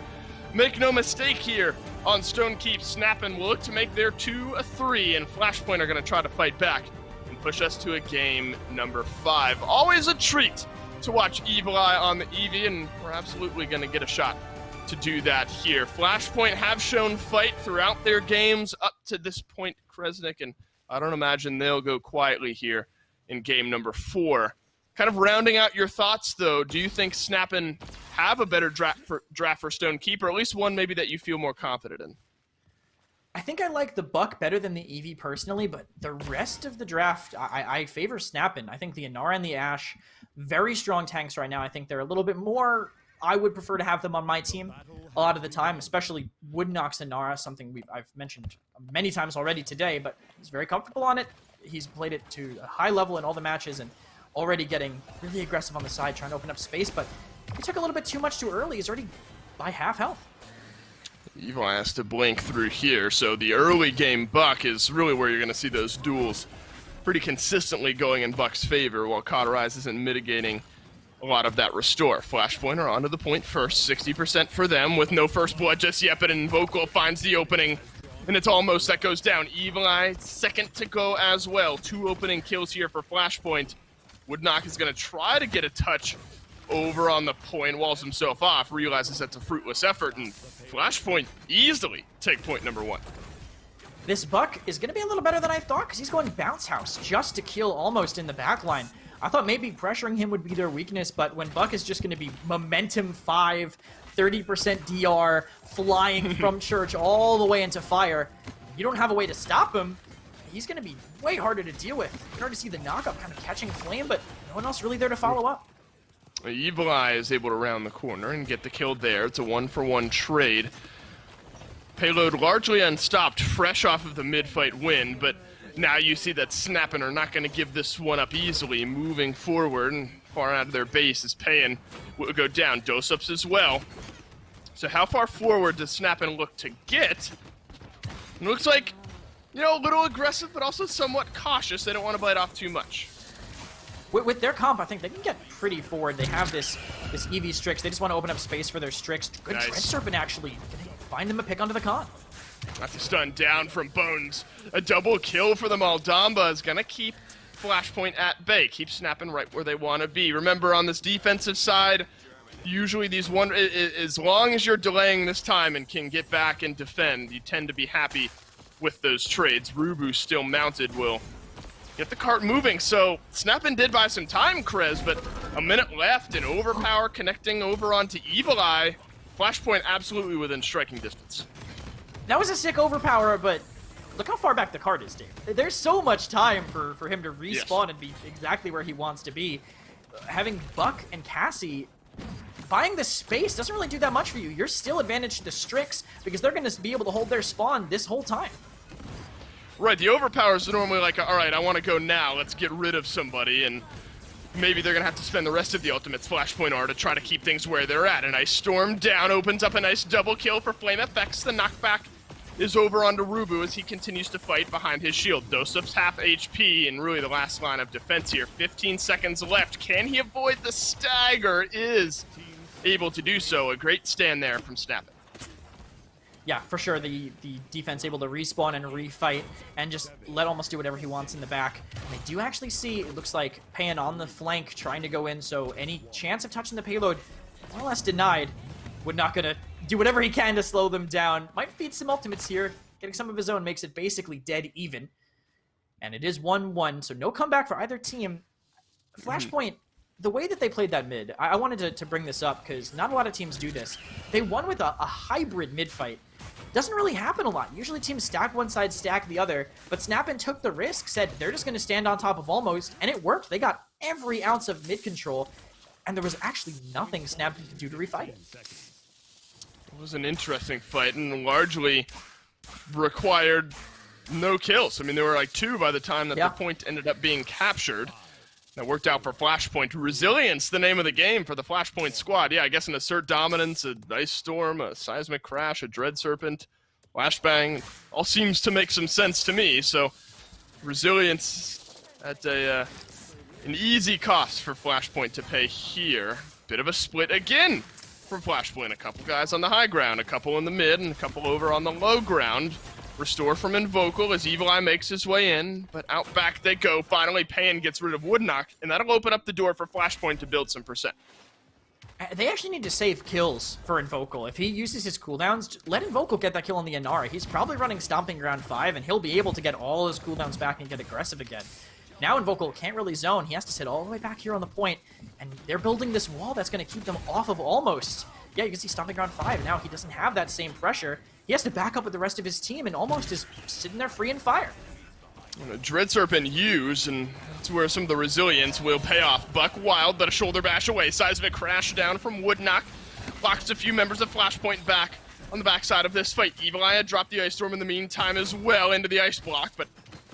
Make no mistake here on Stone Keep. SNAPn will look to make their 2 a 3, and Flashpoint are going to try to fight back and push us to a game number 5. Always a treat to watch Evil Eye on the Eevee, and we're absolutely going to get a shot to do that here. Flashpoint have shown fight throughout their games up to this point, Kresnik, and I don't imagine they'll go quietly here in game number 4. Kind of rounding out your thoughts, though, do you think SNAPn have a better draft for Stone Keep, or at least one maybe that you feel more confident in? I think I like the Buck better than the Eevee personally, but the rest of the draft, I favor SNAPn. I think the Inara and the Ashe, very strong tanks right now. I think they're a little bit more... I would prefer to have them on my team a lot of the time, especially Woodknock's Inara, something I've mentioned many times already today, but he's very comfortable on it. He's played it to a high level in all the matches and already getting really aggressive on the side, trying to open up space, but he took a little bit too much too early. He's already by half health. Evil has to blink through here, so the early game Buck is really where you're going to see those duels pretty consistently going in Buck's favor, while Cauterize isn't mitigating a lot of that restore. Flashpoint are onto the point first, 60% for them, with no first blood just yet, but Invocal finds the opening, and it's almost that goes down. Evil Eye, second to go as well. 2 opening kills here for Flashpoint. Woodknock is going to try to get a touch over on the point, walls himself off, realizes that's a fruitless effort, and Flashpoint easily take point number 1. This Buck is going to be a little better than I thought, because he's going Bounce House just to kill almost in the backline. I thought maybe pressuring him would be their weakness, but when Buck is just going to be Momentum 5, 30% DR, flying from Church all the way into fire, you don't have a way to stop him, he's going to be way harder to deal with. You can already see the knockup kind of catching flame, but no one else really there to follow up. Evil Eye is able to round the corner and get the kill there. It's a 1-for-1 trade. Payload largely unstopped, fresh off of the mid-fight win, but now you see that SNAPn are not going to give this one up easily. Moving forward and far out of their base is Payan will go down. Dose-ups as well. So how far forward does SNAPn look to get? It looks like, you know, a little aggressive, but also somewhat cautious. They don't want to bite off too much. With their comp, I think they can get pretty forward. They have this Eevee Strix. They just want to open up space for their Strix. Good nice. Dread Serpent, actually. Find them a pick onto the con. That's a stun down from Bones. A double kill for the Maldamba is going to keep Flashpoint at bay. Keep SNAPn right where they want to be. Remember, on this defensive side, usually these as long as you're delaying this time and can get back and defend, you tend to be happy with those trades. Rubu still mounted will get the cart moving. So SNAPn did buy some time, Krez, but a minute left and Overpower connecting over onto Evil Eye. Flashpoint absolutely within striking distance. That was a sick Overpower, but look how far back the cart is, Dave. There's so much time for him to respawn and be exactly where he wants to be. Having Buck and Cassie, buying the space doesn't really do that much for you. You're still advantaged to the Strix because they're going to be able to hold their spawn this whole time. Right, the Overpowers are normally like, all right, I want to go now. Let's get rid of somebody. And maybe they're going to have to spend the rest of the ultimate's Flashpoint R to try to keep things where they're at. A nice storm down opens up a nice double kill for FlameFX. The knockback is over onto Rubu as he continues to fight behind his shield. Dosup's half HP and really the last line of defense here. 15 seconds left. Can he avoid the stagger? Is able to do so. A great stand there from SNAPn. Yeah, for sure. The defense able to respawn and refight and just let Almost do whatever he wants in the back. And they do actually see, it looks like, Pan on the flank trying to go in, so any chance of touching the payload, more or less denied. Would not gonna do whatever he can to slow them down. Might feed some ultimates here. Getting some of his own makes it basically dead even. And it is 1-1, so no comeback for either team. Flashpoint, the way that they played that mid, I wanted to bring this up because not a lot of teams do this. They won with a hybrid mid fight. Doesn't really happen a lot. Usually teams stack one side, stack the other, but SNAPn took the risk, said they're just going to stand on top of Almost, and it worked. They got every ounce of mid control, and there was actually nothing SNAPn could do to refight it. It was an interesting fight and largely required no kills. I mean, there were like 2 by the time that the point ended up being captured. That worked out for Flashpoint. Resilience, the name of the game for the Flashpoint squad. Yeah, I guess an Assert Dominance, a Ice Storm, a Seismic Crash, a Dread Serpent, Flashbang. All seems to make some sense to me. So, Resilience at an easy cost for Flashpoint to pay here. Bit of a split again from Flashpoint. A couple guys on the high ground, a couple in the mid, and a couple over on the low ground. Restore from Invocal as Evil Eye makes his way in, but out back they go. Finally, Pan gets rid of Woodknock, and that'll open up the door for Flashpoint to build some percent. They actually need to save kills for Invocal. If he uses his cooldowns, let Invocal get that kill on the Inara. He's probably running Stomping Ground 5, and he'll be able to get all his cooldowns back and get aggressive again. Now Invocal can't really zone. He has to sit all the way back here on the point, and they're building this wall that's going to keep them off of Almost. Yeah, you can see Stomping Ground 5. Now he doesn't have that same pressure. He has to back up with the rest of his team, and Almost is sitting there free and fire. And a Dread Serpent used, and that's where some of the resilience will pay off. Buck Wild, but a shoulder bash away. Seismic Crash down from Woodknock. Locks a few members of Flashpoint back on the backside of this fight. Evil Eye dropped the Ice Storm in the meantime as well into the Ice Block, but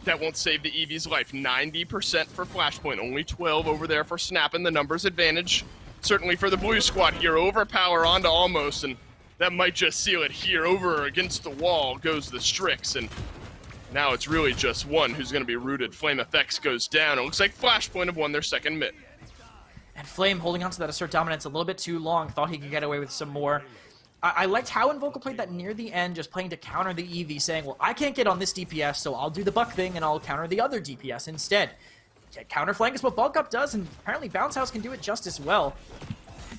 that won't save the Eevee's life. 90% for Flashpoint, only 12 over there for SNAPn. The numbers advantage, certainly for the blue squad here. Overpower onto Almost, and that might just seal it here. Over against the wall goes the Strix, and now it's really just one who's going to be rooted. FlameFX goes down. It looks like Flashpoint have won their second mid. And Flame holding on to that Assert Dominance a little bit too long. Thought he could get away with some more. I liked how Invocal played that near the end, just playing to counter the Eevee, saying, well, I can't get on this DPS, so I'll do the Buck thing and I'll counter the other DPS instead. Counter flank is what Bulk Up does, and apparently Bounce House can do it just as well.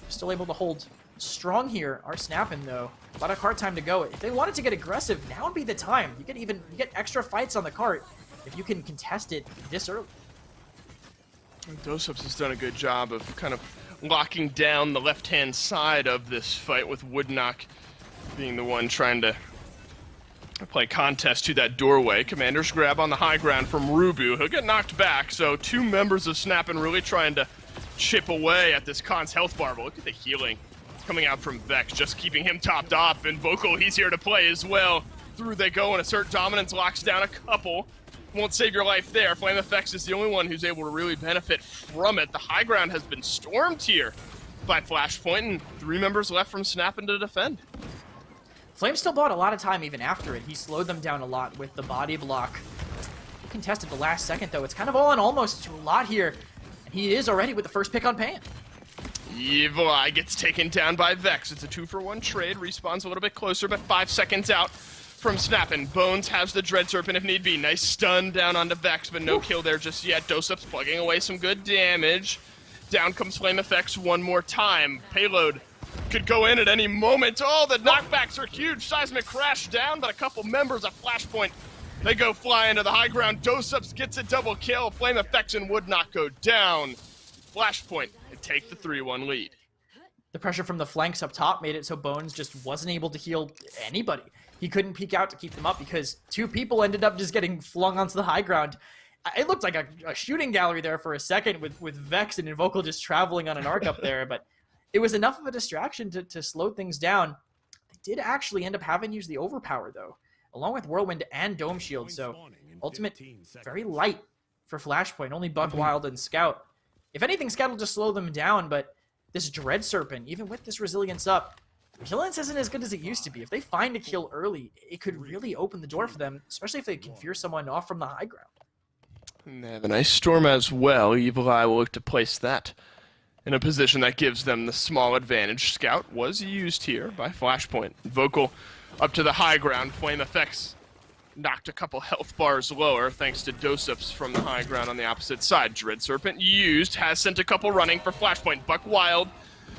Still able to hold strong here. Are SNAPn though. A lot of cart time to go. If they wanted to get aggressive, now would be the time. You get extra fights on the cart if you can contest it this early. Dosups has done a good job of kind of locking down the left-hand side of this fight, with Woodknock being the one trying to play contest to that doorway. Commander's grab on the high ground from Rubu. He'll get knocked back, so 2 members of SNAPn really trying to chip away at this Khan's health bar. But look at the healing coming out from Vex, just keeping him topped off. And Vocal, he's here to play as well. Through they go, and Assert Dominance locks down a couple. Won't save your life there. FlameFX is the only one who's able to really benefit from it. The high ground has been stormed here by Flashpoint, and 3 members left from SNAPn to defend. Flame still bought a lot of time even after it. He slowed them down a lot with the body block. He contested the last second, though. It's kind of all in Almost to a lot here. And he is already with the first pick on Pan. Evil Eye gets taken down by Vex. It's a 2-for-1 trade. Respawns a little bit closer, but 5 seconds out from SNAPn. Bones has the Dread Serpent if need be. Nice stun down onto Vex, but no kill there just yet. Dosup's plugging away some good damage. Down comes FlameFX one more time. Payload could go in at any moment. Oh, the knockbacks are huge. Seismic Crash down, but a couple members of Flashpoint, they go fly into the high ground. Dosups gets a double kill. FlameFX and Woodknock go down. Flashpoint, they take the 3-1 lead. The pressure from the flanks up top made it so Bones just wasn't able to heal anybody. He couldn't peek out to keep them up because 2 people ended up just getting flung onto the high ground. It looked like a shooting gallery there for a second with Vex and Invocal just traveling on an arc up there, but it was enough of a distraction to slow things down. They did actually end up having to use the Overpower, though, along with Whirlwind and Dome Shield, so ultimate very light for Flashpoint. Only Buck Wild and Scout. If anything, Scout will just slow them down, but this Dread Serpent, even with this resilience up, resilience isn't as good as it used to be. If they find a kill early, it could really open the door for them, especially if they can fear someone off from the high ground. And they have an Ice Storm as well. Evil Eye will look to place that in a position that gives them the small advantage. Scout was used here by Flashpoint. Vocal up to the high ground. Flame Effects knocked a couple health bars lower thanks to dose-ups from the high ground on the opposite side. Dread Serpent used, has sent a couple running for Flashpoint. Buck Wild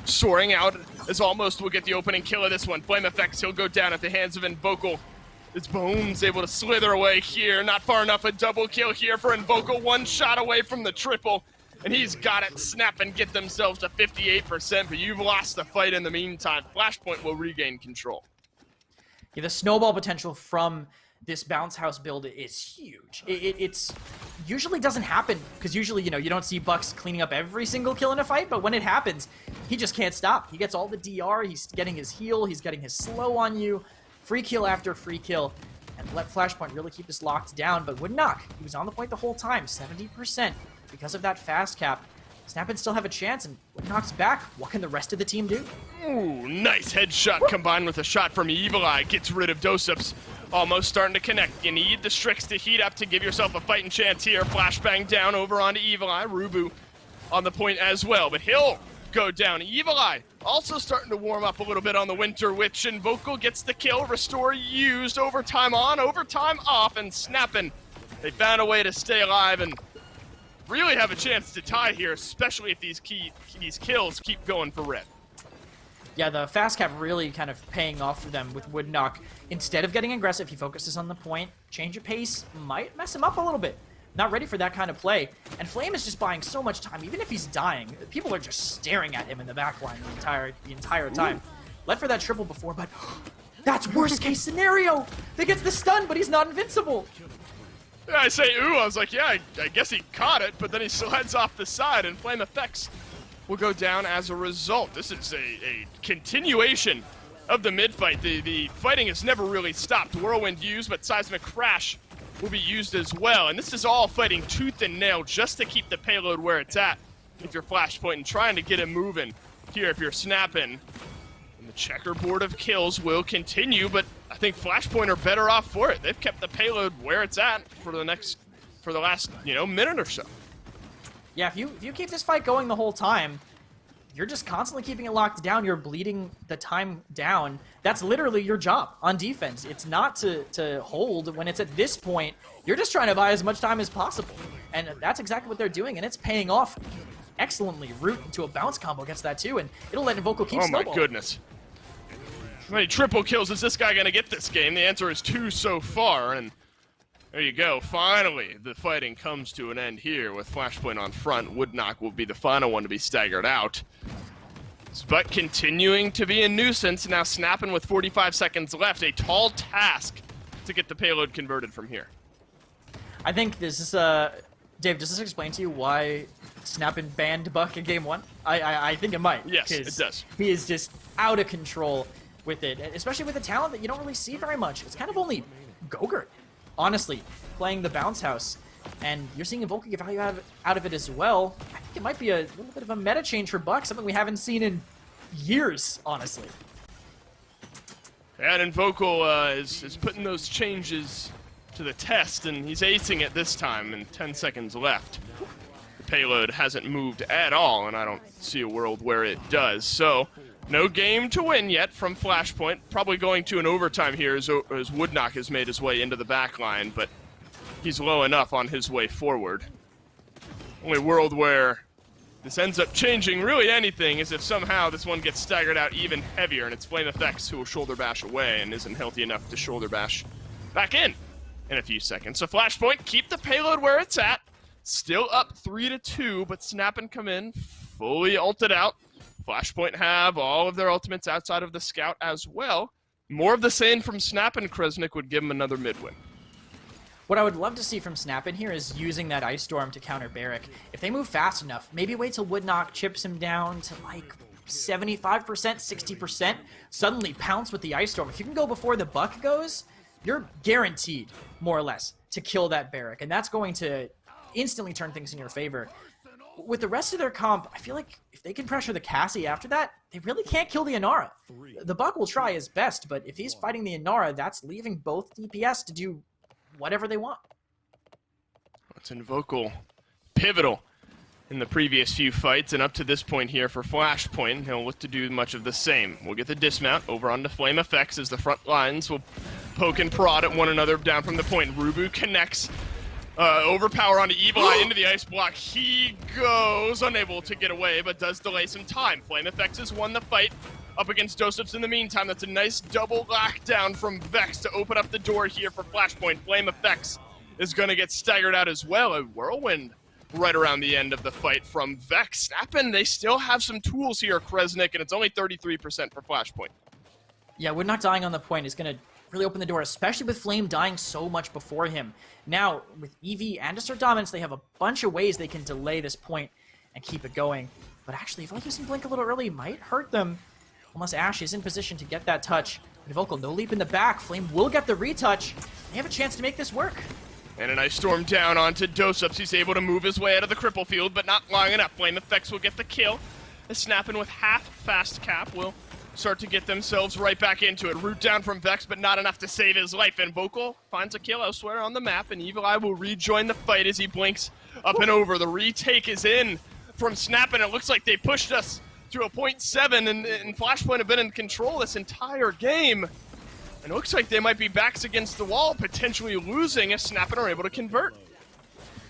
soaring out as almost will get the opening kill of this one. Flame Effects, he'll go down at the hands of Invocal. His Bones able to slither away here. Not far enough, a double kill here for Invocal. One shot away from the triple, and he's got it. Snap and get themselves to 58%, but you've lost the fight in the meantime. Flashpoint will regain control. Yeah, the snowball potential from this bounce house build is huge. It's usually doesn't happen because usually, you know, you don't see Bucks cleaning up every single kill in a fight, but when it happens, he just can't stop. He gets all the DR, he's getting his heal, he's getting his slow on you, free kill after free kill, and let Flashpoint really keep this locked down, but would knock. He was on the point the whole time, 70%. Because of that fast cap, SNAPn still have a chance, and knocks back. What can the rest of the team do? Ooh, nice headshot combined with a shot from Evil Eye. Gets rid of dose-ups. Almost starting to connect. You need the Strix to heat up to give yourself a fighting chance here. Flashbang down over onto Evil Eye. Rubu on the point as well, but he'll go down. Evil Eye also starting to warm up a little bit on the Winter Witch, and Vocal gets the kill. Restore used. Overtime on, overtime off, and SNAPn. They found a way to stay alive and really have a chance to tie here, especially if these kills keep going for red. Yeah, the fast cap really kind of paying off for them with Woodknock. Instead of getting aggressive, he focuses on the point. Change of pace might mess him up a little bit. Not ready for that kind of play. And Flame is just buying so much time. Even if he's dying, people are just staring at him in the backline the entire time. Ooh. Led for that triple before, but that's worst case scenario. They get the stun, but he's not invincible. Yeah, I say ooh, I was like, yeah, I guess he caught it, but then he slides off the side, and Flame Effects will go down as a result. This is a continuation of the mid-fight. The fighting has never really stopped. Whirlwind used, but Seismic Crash will be used as well. And this is all fighting tooth and nail just to keep the payload where it's at if you're Flashpoint and trying to get it moving here if you're SNAPn. And the checkerboard of kills will continue, but I think Flashpoint are better off for it. They've kept the payload where it's at for the last, minute or so. Yeah, if you keep this fight going the whole time, you're just constantly keeping it locked down. You're bleeding the time down. That's literally your job on defense. It's not to hold when it's at this point. You're just trying to buy as much time as possible. And that's exactly what they're doing, and it's paying off excellently. Root into a bounce combo gets that too, and it'll let Invocal keep snowballing. Oh my goodness. How many triple kills is this guy going to get this game? The answer is 2 so far, and there you go. Finally, the fighting comes to an end here with Flashpoint on front. Woodknock will be the final one to be staggered out. But continuing to be a nuisance. Now SNAPn with 45 seconds left. A tall task to get the payload converted from here. I think this is, Dave, does this explain to you why SNAPn banned Buck in game 1? I think it might. Yes, it does. He is just out of control with it, especially with a talent that you don't really see very much. It's kind of only Gogurt, honestly, playing the bounce house, and you're seeing Invocal get value out of it as well. I think it might be a little bit of a meta change for Buck, something we haven't seen in years, honestly. And Invocal is putting those changes to the test, and he's acing it this time, and 10 seconds left. The payload hasn't moved at all, and I don't see a world where it does. So, no game to win yet from Flashpoint. Probably going to an overtime here as Woodknock has made his way into the back line, but he's low enough on his way forward. Only world where this ends up changing really anything is if somehow this one gets staggered out even heavier, and it's Flame Effects who will shoulder bash away and isn't healthy enough to shoulder bash back in a few seconds. So Flashpoint, keep the payload where it's at. Still up 3-2, but SNAPn come in fully ulted out. Flashpoint have all of their ultimates outside of the Scout as well. More of the same from SNAPn. Kresnik would give him another mid-win. What I would love to see from SNAPn here is using that Ice Storm to counter Barrack. If they move fast enough, maybe wait till Woodknock chips him down to like 75%, 60%, suddenly pounce with the Ice Storm. If you can go before the Buck goes, you're guaranteed, more or less, to kill that Barrack. And that's going to instantly turn things in your favor. with the rest of their comp, I feel like if they can pressure the Cassie after that, they really can't kill the Inara. The Buck will try his best, but if he's fighting the Inara, that's leaving both DPS to do whatever they want. It's Invocal pivotal in the previous few fights, and up to this point here for Flashpoint, he'll look to do much of the same. We'll get the dismount over onto Flame Effects as the front lines will poke and prod at one another down from the point. Rubu connects. Overpower onto Evil Eye into the ice block. He goes unable to get away, but does delay some time. Flame Effects has won the fight up against Doseps in the meantime. That's a nice double lockdown from Vex to open up the door here for Flashpoint. Flame Effects is going to get staggered out as well. A whirlwind right around the end of the fight from Vex. SNAPn, they still have some tools here, Kresnik, and it's only 33% for Flashpoint. Yeah, Wood not dying on the point is going to really open the door, especially with Flame dying so much before him. Now, with EV and Assert Dominance, they have a bunch of ways they can delay this point and keep it going. But actually, if using Blink a little early might hurt them, unless Ashe is in position to get that touch. Vocal, no leap in the back. Flame will get the retouch. They have a chance to make this work. And a nice storm down onto Doseps. He's able to move his way out of the cripple field, but not long enough. Flame Effects will get the kill. SNAPn with half fast cap will start to get themselves right back into it. Root down from Vex, but not enough to save his life. And Vocal finds a kill elsewhere on the map, and Evil Eye will rejoin the fight as he blinks up and over. The retake is in from SNAPn. It looks like they pushed us to a 0.7, and Flashpoint have been in control this entire game. And it looks like they might be backs against the wall, potentially losing if SNAPn are able to convert.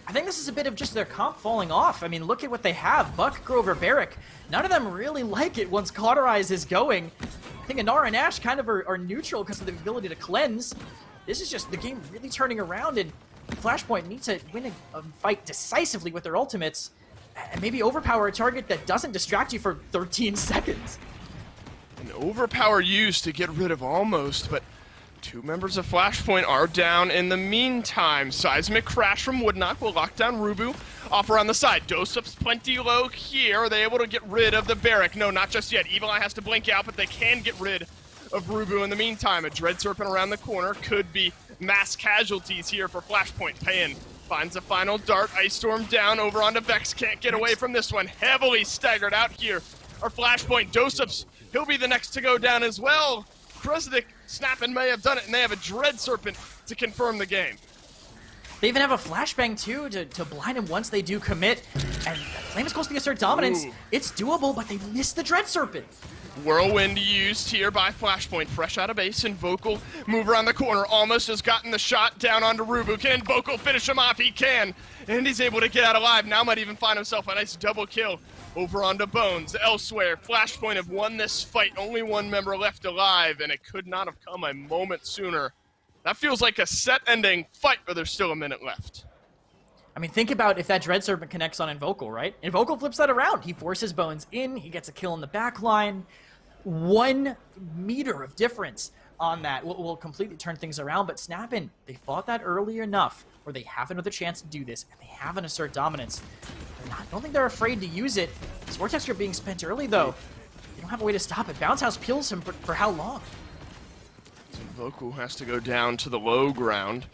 I think this is a bit of just their comp falling off. I mean, look at what they have. Buck, Grover, Barrick. None of them really like it once Cauterize is going. I think Inara and Ashe kind of are neutral because of the ability to cleanse. This is just the game really turning around, and Flashpoint needs to win a fight decisively with their ultimates and maybe overpower a target that doesn't distract you for 13 seconds. An overpower used to get rid of almost, but two members of Flashpoint are down in the meantime. Seismic Crash from Woodknock will lock down Rubu. Off around the side. Doseps plenty low here. Are they able to get rid of the Barrack? No, not just yet. Evil Eye has to blink out, but they can get rid of Rubu in the meantime. A Dread Serpent around the corner could be mass casualties here for Flashpoint. Payin finds a final dart. Ice Storm down over onto Vex. Can't get away from this one. Heavily staggered out here. Our Flashpoint. Doseps, he'll be the next to go down as well. Kresnik, SNAPn may have done it, and they have a Dread Serpent to confirm the game. They even have a flashbang too to blind him once they do commit. And Flame is close to the Assert Dominance. Ooh. It's doable, but they missed the Dread Serpent. Whirlwind used here by Flashpoint, fresh out of base, and Vocal move around the corner, almost has gotten the shot down onto Rubu. Can Vocal finish him off? He can, and he's able to get out alive. Now might even find himself a nice double kill over onto Bones. Elsewhere, Flashpoint have won this fight, only one member left alive, and it could not have come a moment sooner. That feels like a set-ending fight, but there's still a minute left. I mean, think about if that Dread Serpent connects on Invocal, right? Invocal flips that around. He forces Bones in. He gets a kill in the back line. 1 meter of difference on that will completely turn things around. But SNAPn, they fought that early enough where they have another chance to do this, and they have an Assert Dominance. I don't think they're afraid to use it. This Vortex Grip being spent early, though. They don't have a way to stop it. Bounce House peels him for how long? Vocal has to go down to the low ground.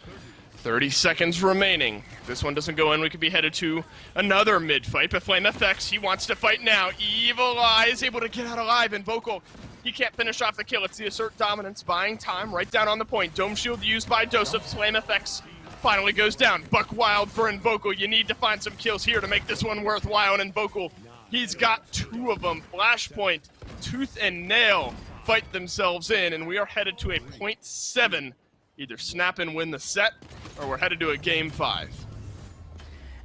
30 seconds remaining. If this one doesn't go in, we could be headed to another mid-fight. But Flame FX, he wants to fight now. Evil Eye is able to get out alive, and Vocal, he can't finish off the kill. It's the Assert Dominance, buying time right down on the point. Dome Shield used by Doseps. Flame FX finally goes down. Buck wild for Invocal. You need to find some kills here to make this one worthwhile, and Invocal, he's got 2 of them. Flashpoint, tooth and nail fight themselves in, and we are headed to a 0.7. Either SNAPn win the set, or we're headed to a game 5.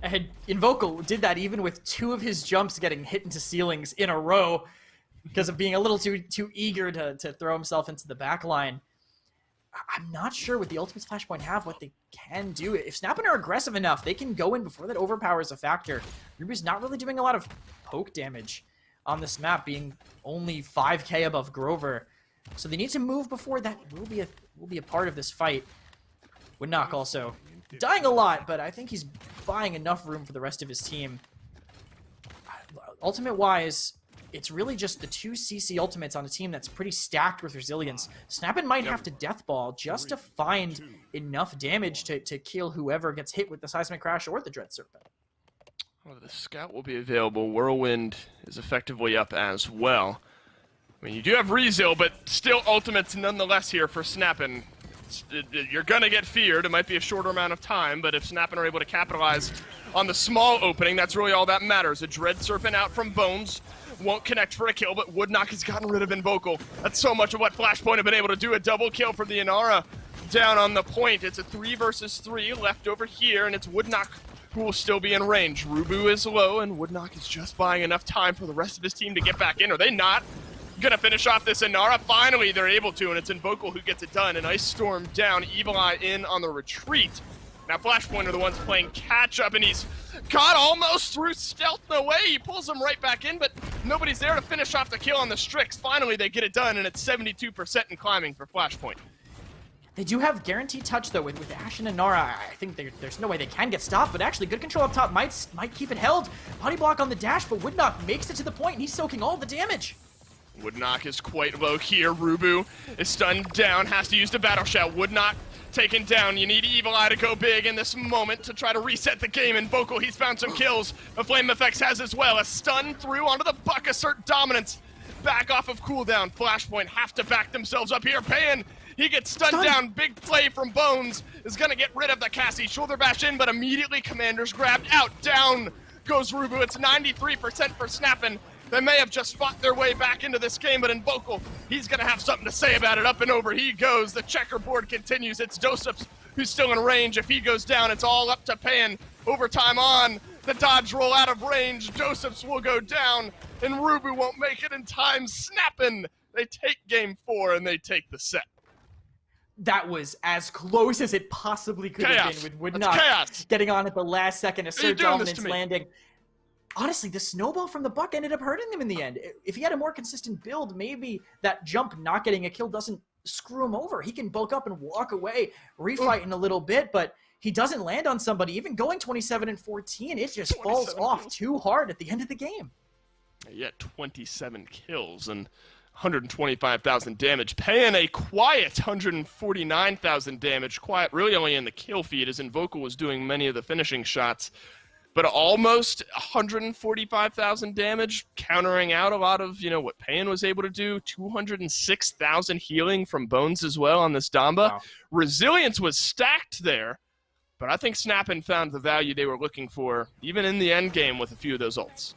And Invocal did that even with 2 of his jumps getting hit into ceilings in a row because of being a little too eager to throw himself into the back line. I'm not sure what the Ultimates Flashpoint have, what they can do. If SNAPn are aggressive enough, they can go in before that overpower is a factor. Ruby's not really doing a lot of poke damage on this map, being only 5k above Grover. So they need to move before that will be a part of this fight. Woodknock also dying a lot, but I think he's buying enough room for the rest of his team. Ultimate-wise, it's really just the 2 CC ultimates on a team that's pretty stacked with resilience. SNAPn might have to deathball just to find enough damage to kill whoever gets hit with the Seismic Crash or the Dread Serpent. Well, the scout will be available. Whirlwind is effectively up as well. I mean, you do have Rezil, but still ultimates nonetheless here for SNAPn. You're going to get feared. It might be a shorter amount of time, but if SNAPn are able to capitalize on the small opening, that's really all that matters. A Dread Serpent out from Bones. Won't connect for a kill, but Woodknock has gotten rid of Invocal. That's so much of what FLASHPOINT have been able to do. A double kill for the Inara down on the point. It's a 3 versus 3 left over here, and it's Woodknock who will still be in range. Rubu is low, and Woodknock is just buying enough time for the rest of his team to get back in. Are they not gonna finish off this Inara? Finally, they're able to, and it's Invocal who gets it done. An Ice Storm down, Evil Eye in on the retreat. Now FLASHPOINT are the ones playing catch-up, and he's caught almost through stealth away. He pulls him right back in, but nobody's there to finish off the kill on the Strix. Finally, they get it done, and it's 72% and climbing for FLASHPOINT. They do have guaranteed touch, though, with Ashe and Inara. I think there's no way they can get stopped, but actually good control up top might keep it held. Body block on the dash, but Woodknock makes it to the point, and he's soaking all the damage. Woodknock is quite low here. Rubu is stunned down, has to use the battle shout. Woodknock taken down. You need Evil Eye to go big in this moment to try to reset the game. Invocal, he's found some kills. The Flame Effects has as well. A stun through onto the Buck, assert dominance. Back off of cooldown. FLASHPOINT have to back themselves up here. Payan, he gets stunned down. Big play from Bones is going to get rid of the Cassie. Shoulder bash in, but immediately Commander's grabbed out. Down goes Rubu. It's 93% for SNAPn. They may have just fought their way back into this game, but Invocal, he's going to have something to say about it. Up and over he goes. The checkerboard continues. It's Dosups who's still in range. If he goes down, it's all up to Payan. Overtime on. The dodge roll out of range. Dosups will go down, and Rubu won't make it in time. SNAPn, they take game 4, and they take the set. That was as close as it possibly could have been, with Woodknock getting on at the last second. Assert dominance landing. Honestly, the snowball from the Buck ended up hurting him in the end. If he had a more consistent build, maybe that jump not getting a kill doesn't screw him over. He can bulk up and walk away, refight in a little bit, but he doesn't land on somebody. Even going 27 and 14, it just falls off too hard at the end of the game. Yeah, 27 kills and 125,000 damage. Payan a quiet 149,000 damage. Quiet really only in the kill feed, as Invocal was doing many of the finishing shots. But almost 145,000 damage, countering out a lot of, what Payan was able to do. 206,000 healing from Bones as well on this Damba. Wow. Resilience was stacked there, but I think SNAPn found the value they were looking for, even in the end game with a few of those ults.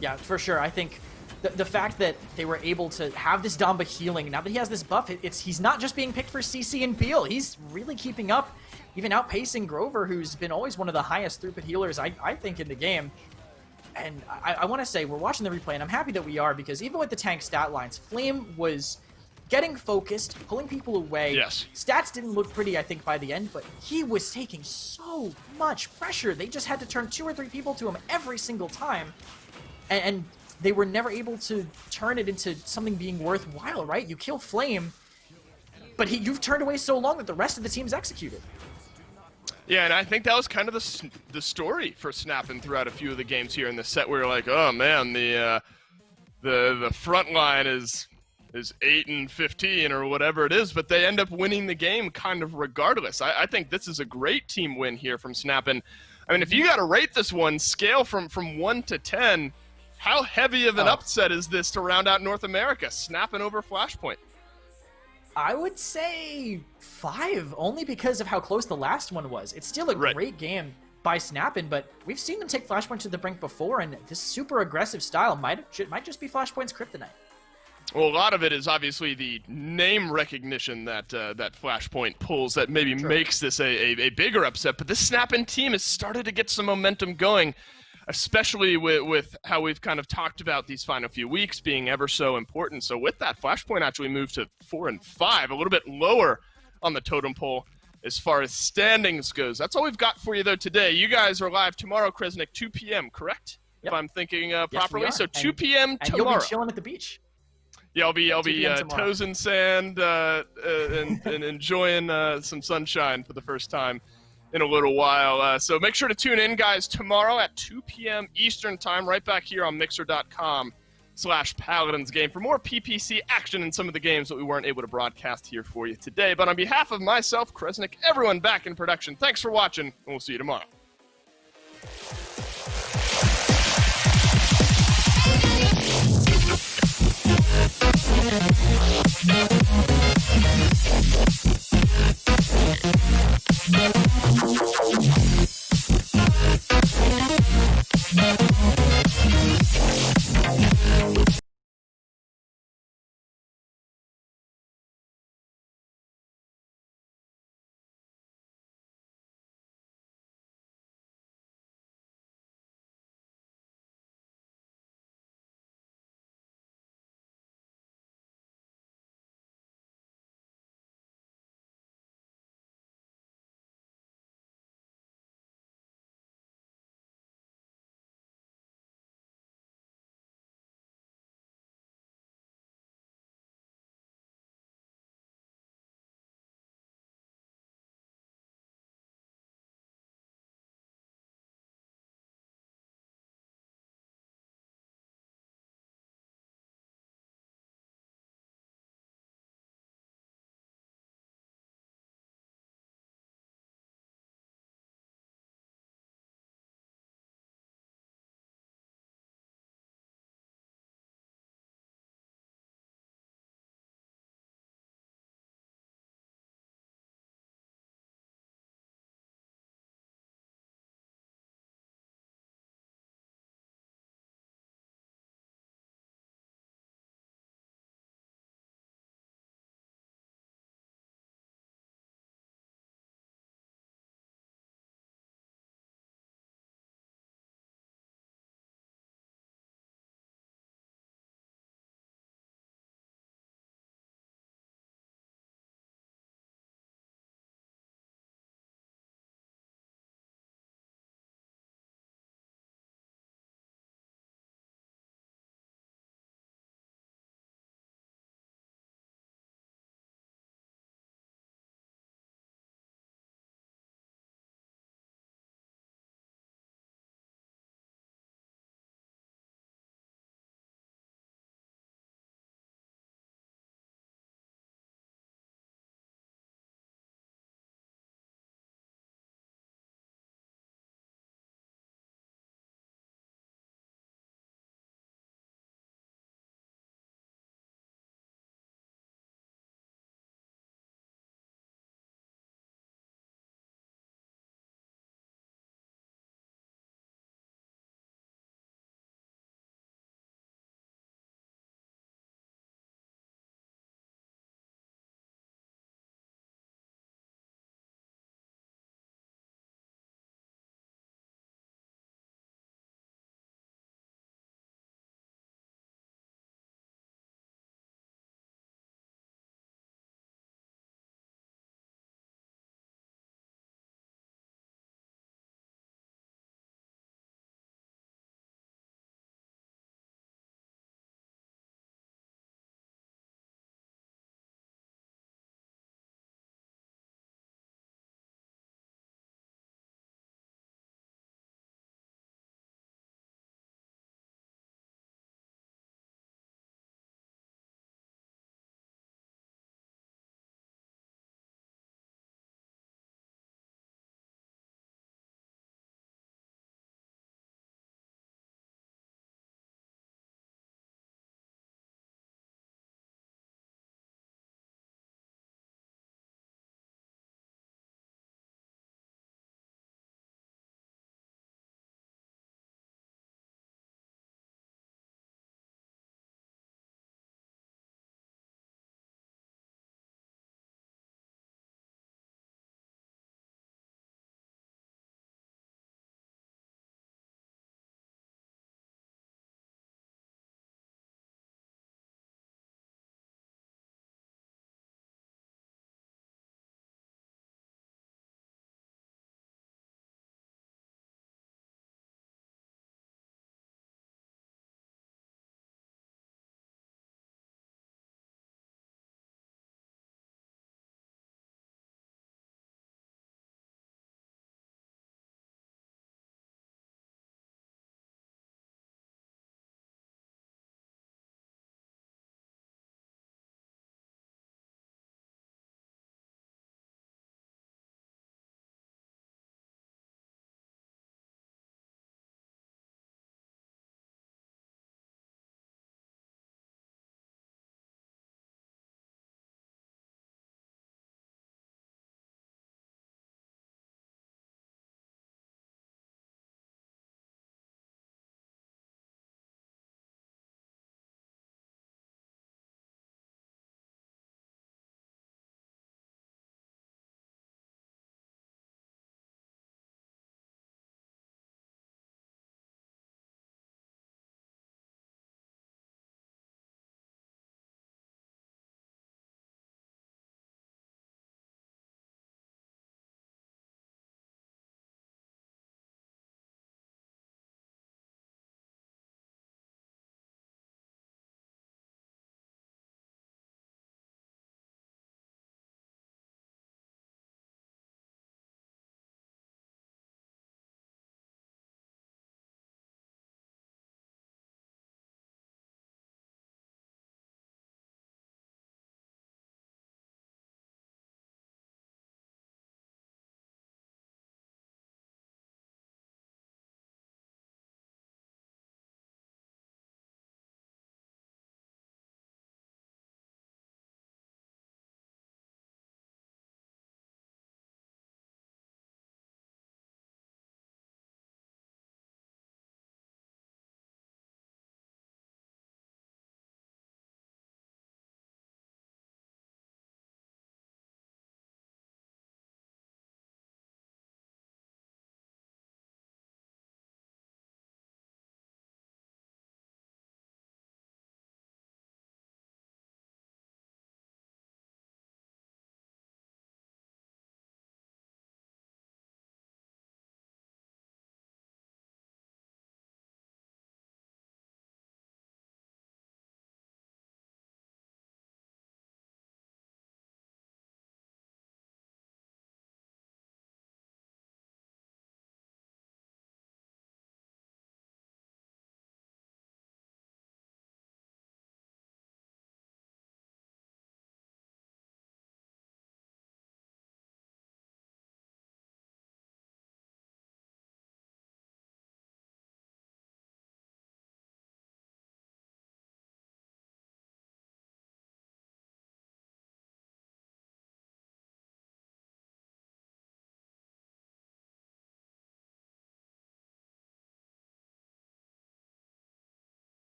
Yeah, for sure. I think the fact that they were able to have this Damba healing, now that he has this buff, he's not just being picked for CC and Peel. He's really keeping up, even outpacing Grover, who's been always one of the highest throughput healers, I think, in the game. And I want to say, we're watching the replay, and I'm happy that we are, because even with the tank stat lines, Flame was getting focused, pulling people away. Yes. Stats didn't look pretty, I think, by the end, but he was taking so much pressure. They just had to turn 2 or 3 people to him every single time. And they were never able to turn it into something being worthwhile, right? You kill Flame, but you've turned away so long that the rest of the team's executed. Yeah, and I think that was kind of the story for SNAPn throughout a few of the games here in the set. We were like, oh man, the front line is 8 and 15 or whatever it is, but they end up winning the game kind of regardless. I think this is a great team win here from SNAPn. I mean, if you got to rate this one, scale from 1 to 10, how heavy of an upset is this to round out North America? SNAPn over FLASHPOINT. I would say 5, only because of how close the last one was. It's still a great game by SNAPn, but we've seen them take FLASHPOINT to the brink before, and this super aggressive style might just be FLASHPOINT's kryptonite. Well, a lot of it is obviously the name recognition that FLASHPOINT pulls that maybe makes this a bigger upset, but this SNAPn team has started to get some momentum going, especially with how we've kind of talked about these final few weeks being ever so important. So with that, FLASHPOINT actually moved to 4 and 5, a little bit lower on the totem pole as far as standings goes. That's all we've got for you, though, today. You guys are live tomorrow, Kresnik, 2 p.m., correct? Yep. If I'm thinking properly. Yes, so 2 p.m. tomorrow. And you'll be chilling at the beach. Yeah, I'll be toes in sand and enjoying some sunshine for the first time in a little while. So make sure to tune in, guys, tomorrow at 2 p.m. Eastern time, right back here on Mixer.com/Paladins game for more PPC action in some of the games that we weren't able to broadcast here for you today. But on behalf of myself, Kresnik, everyone back in production, thanks for watching, and we'll see you tomorrow.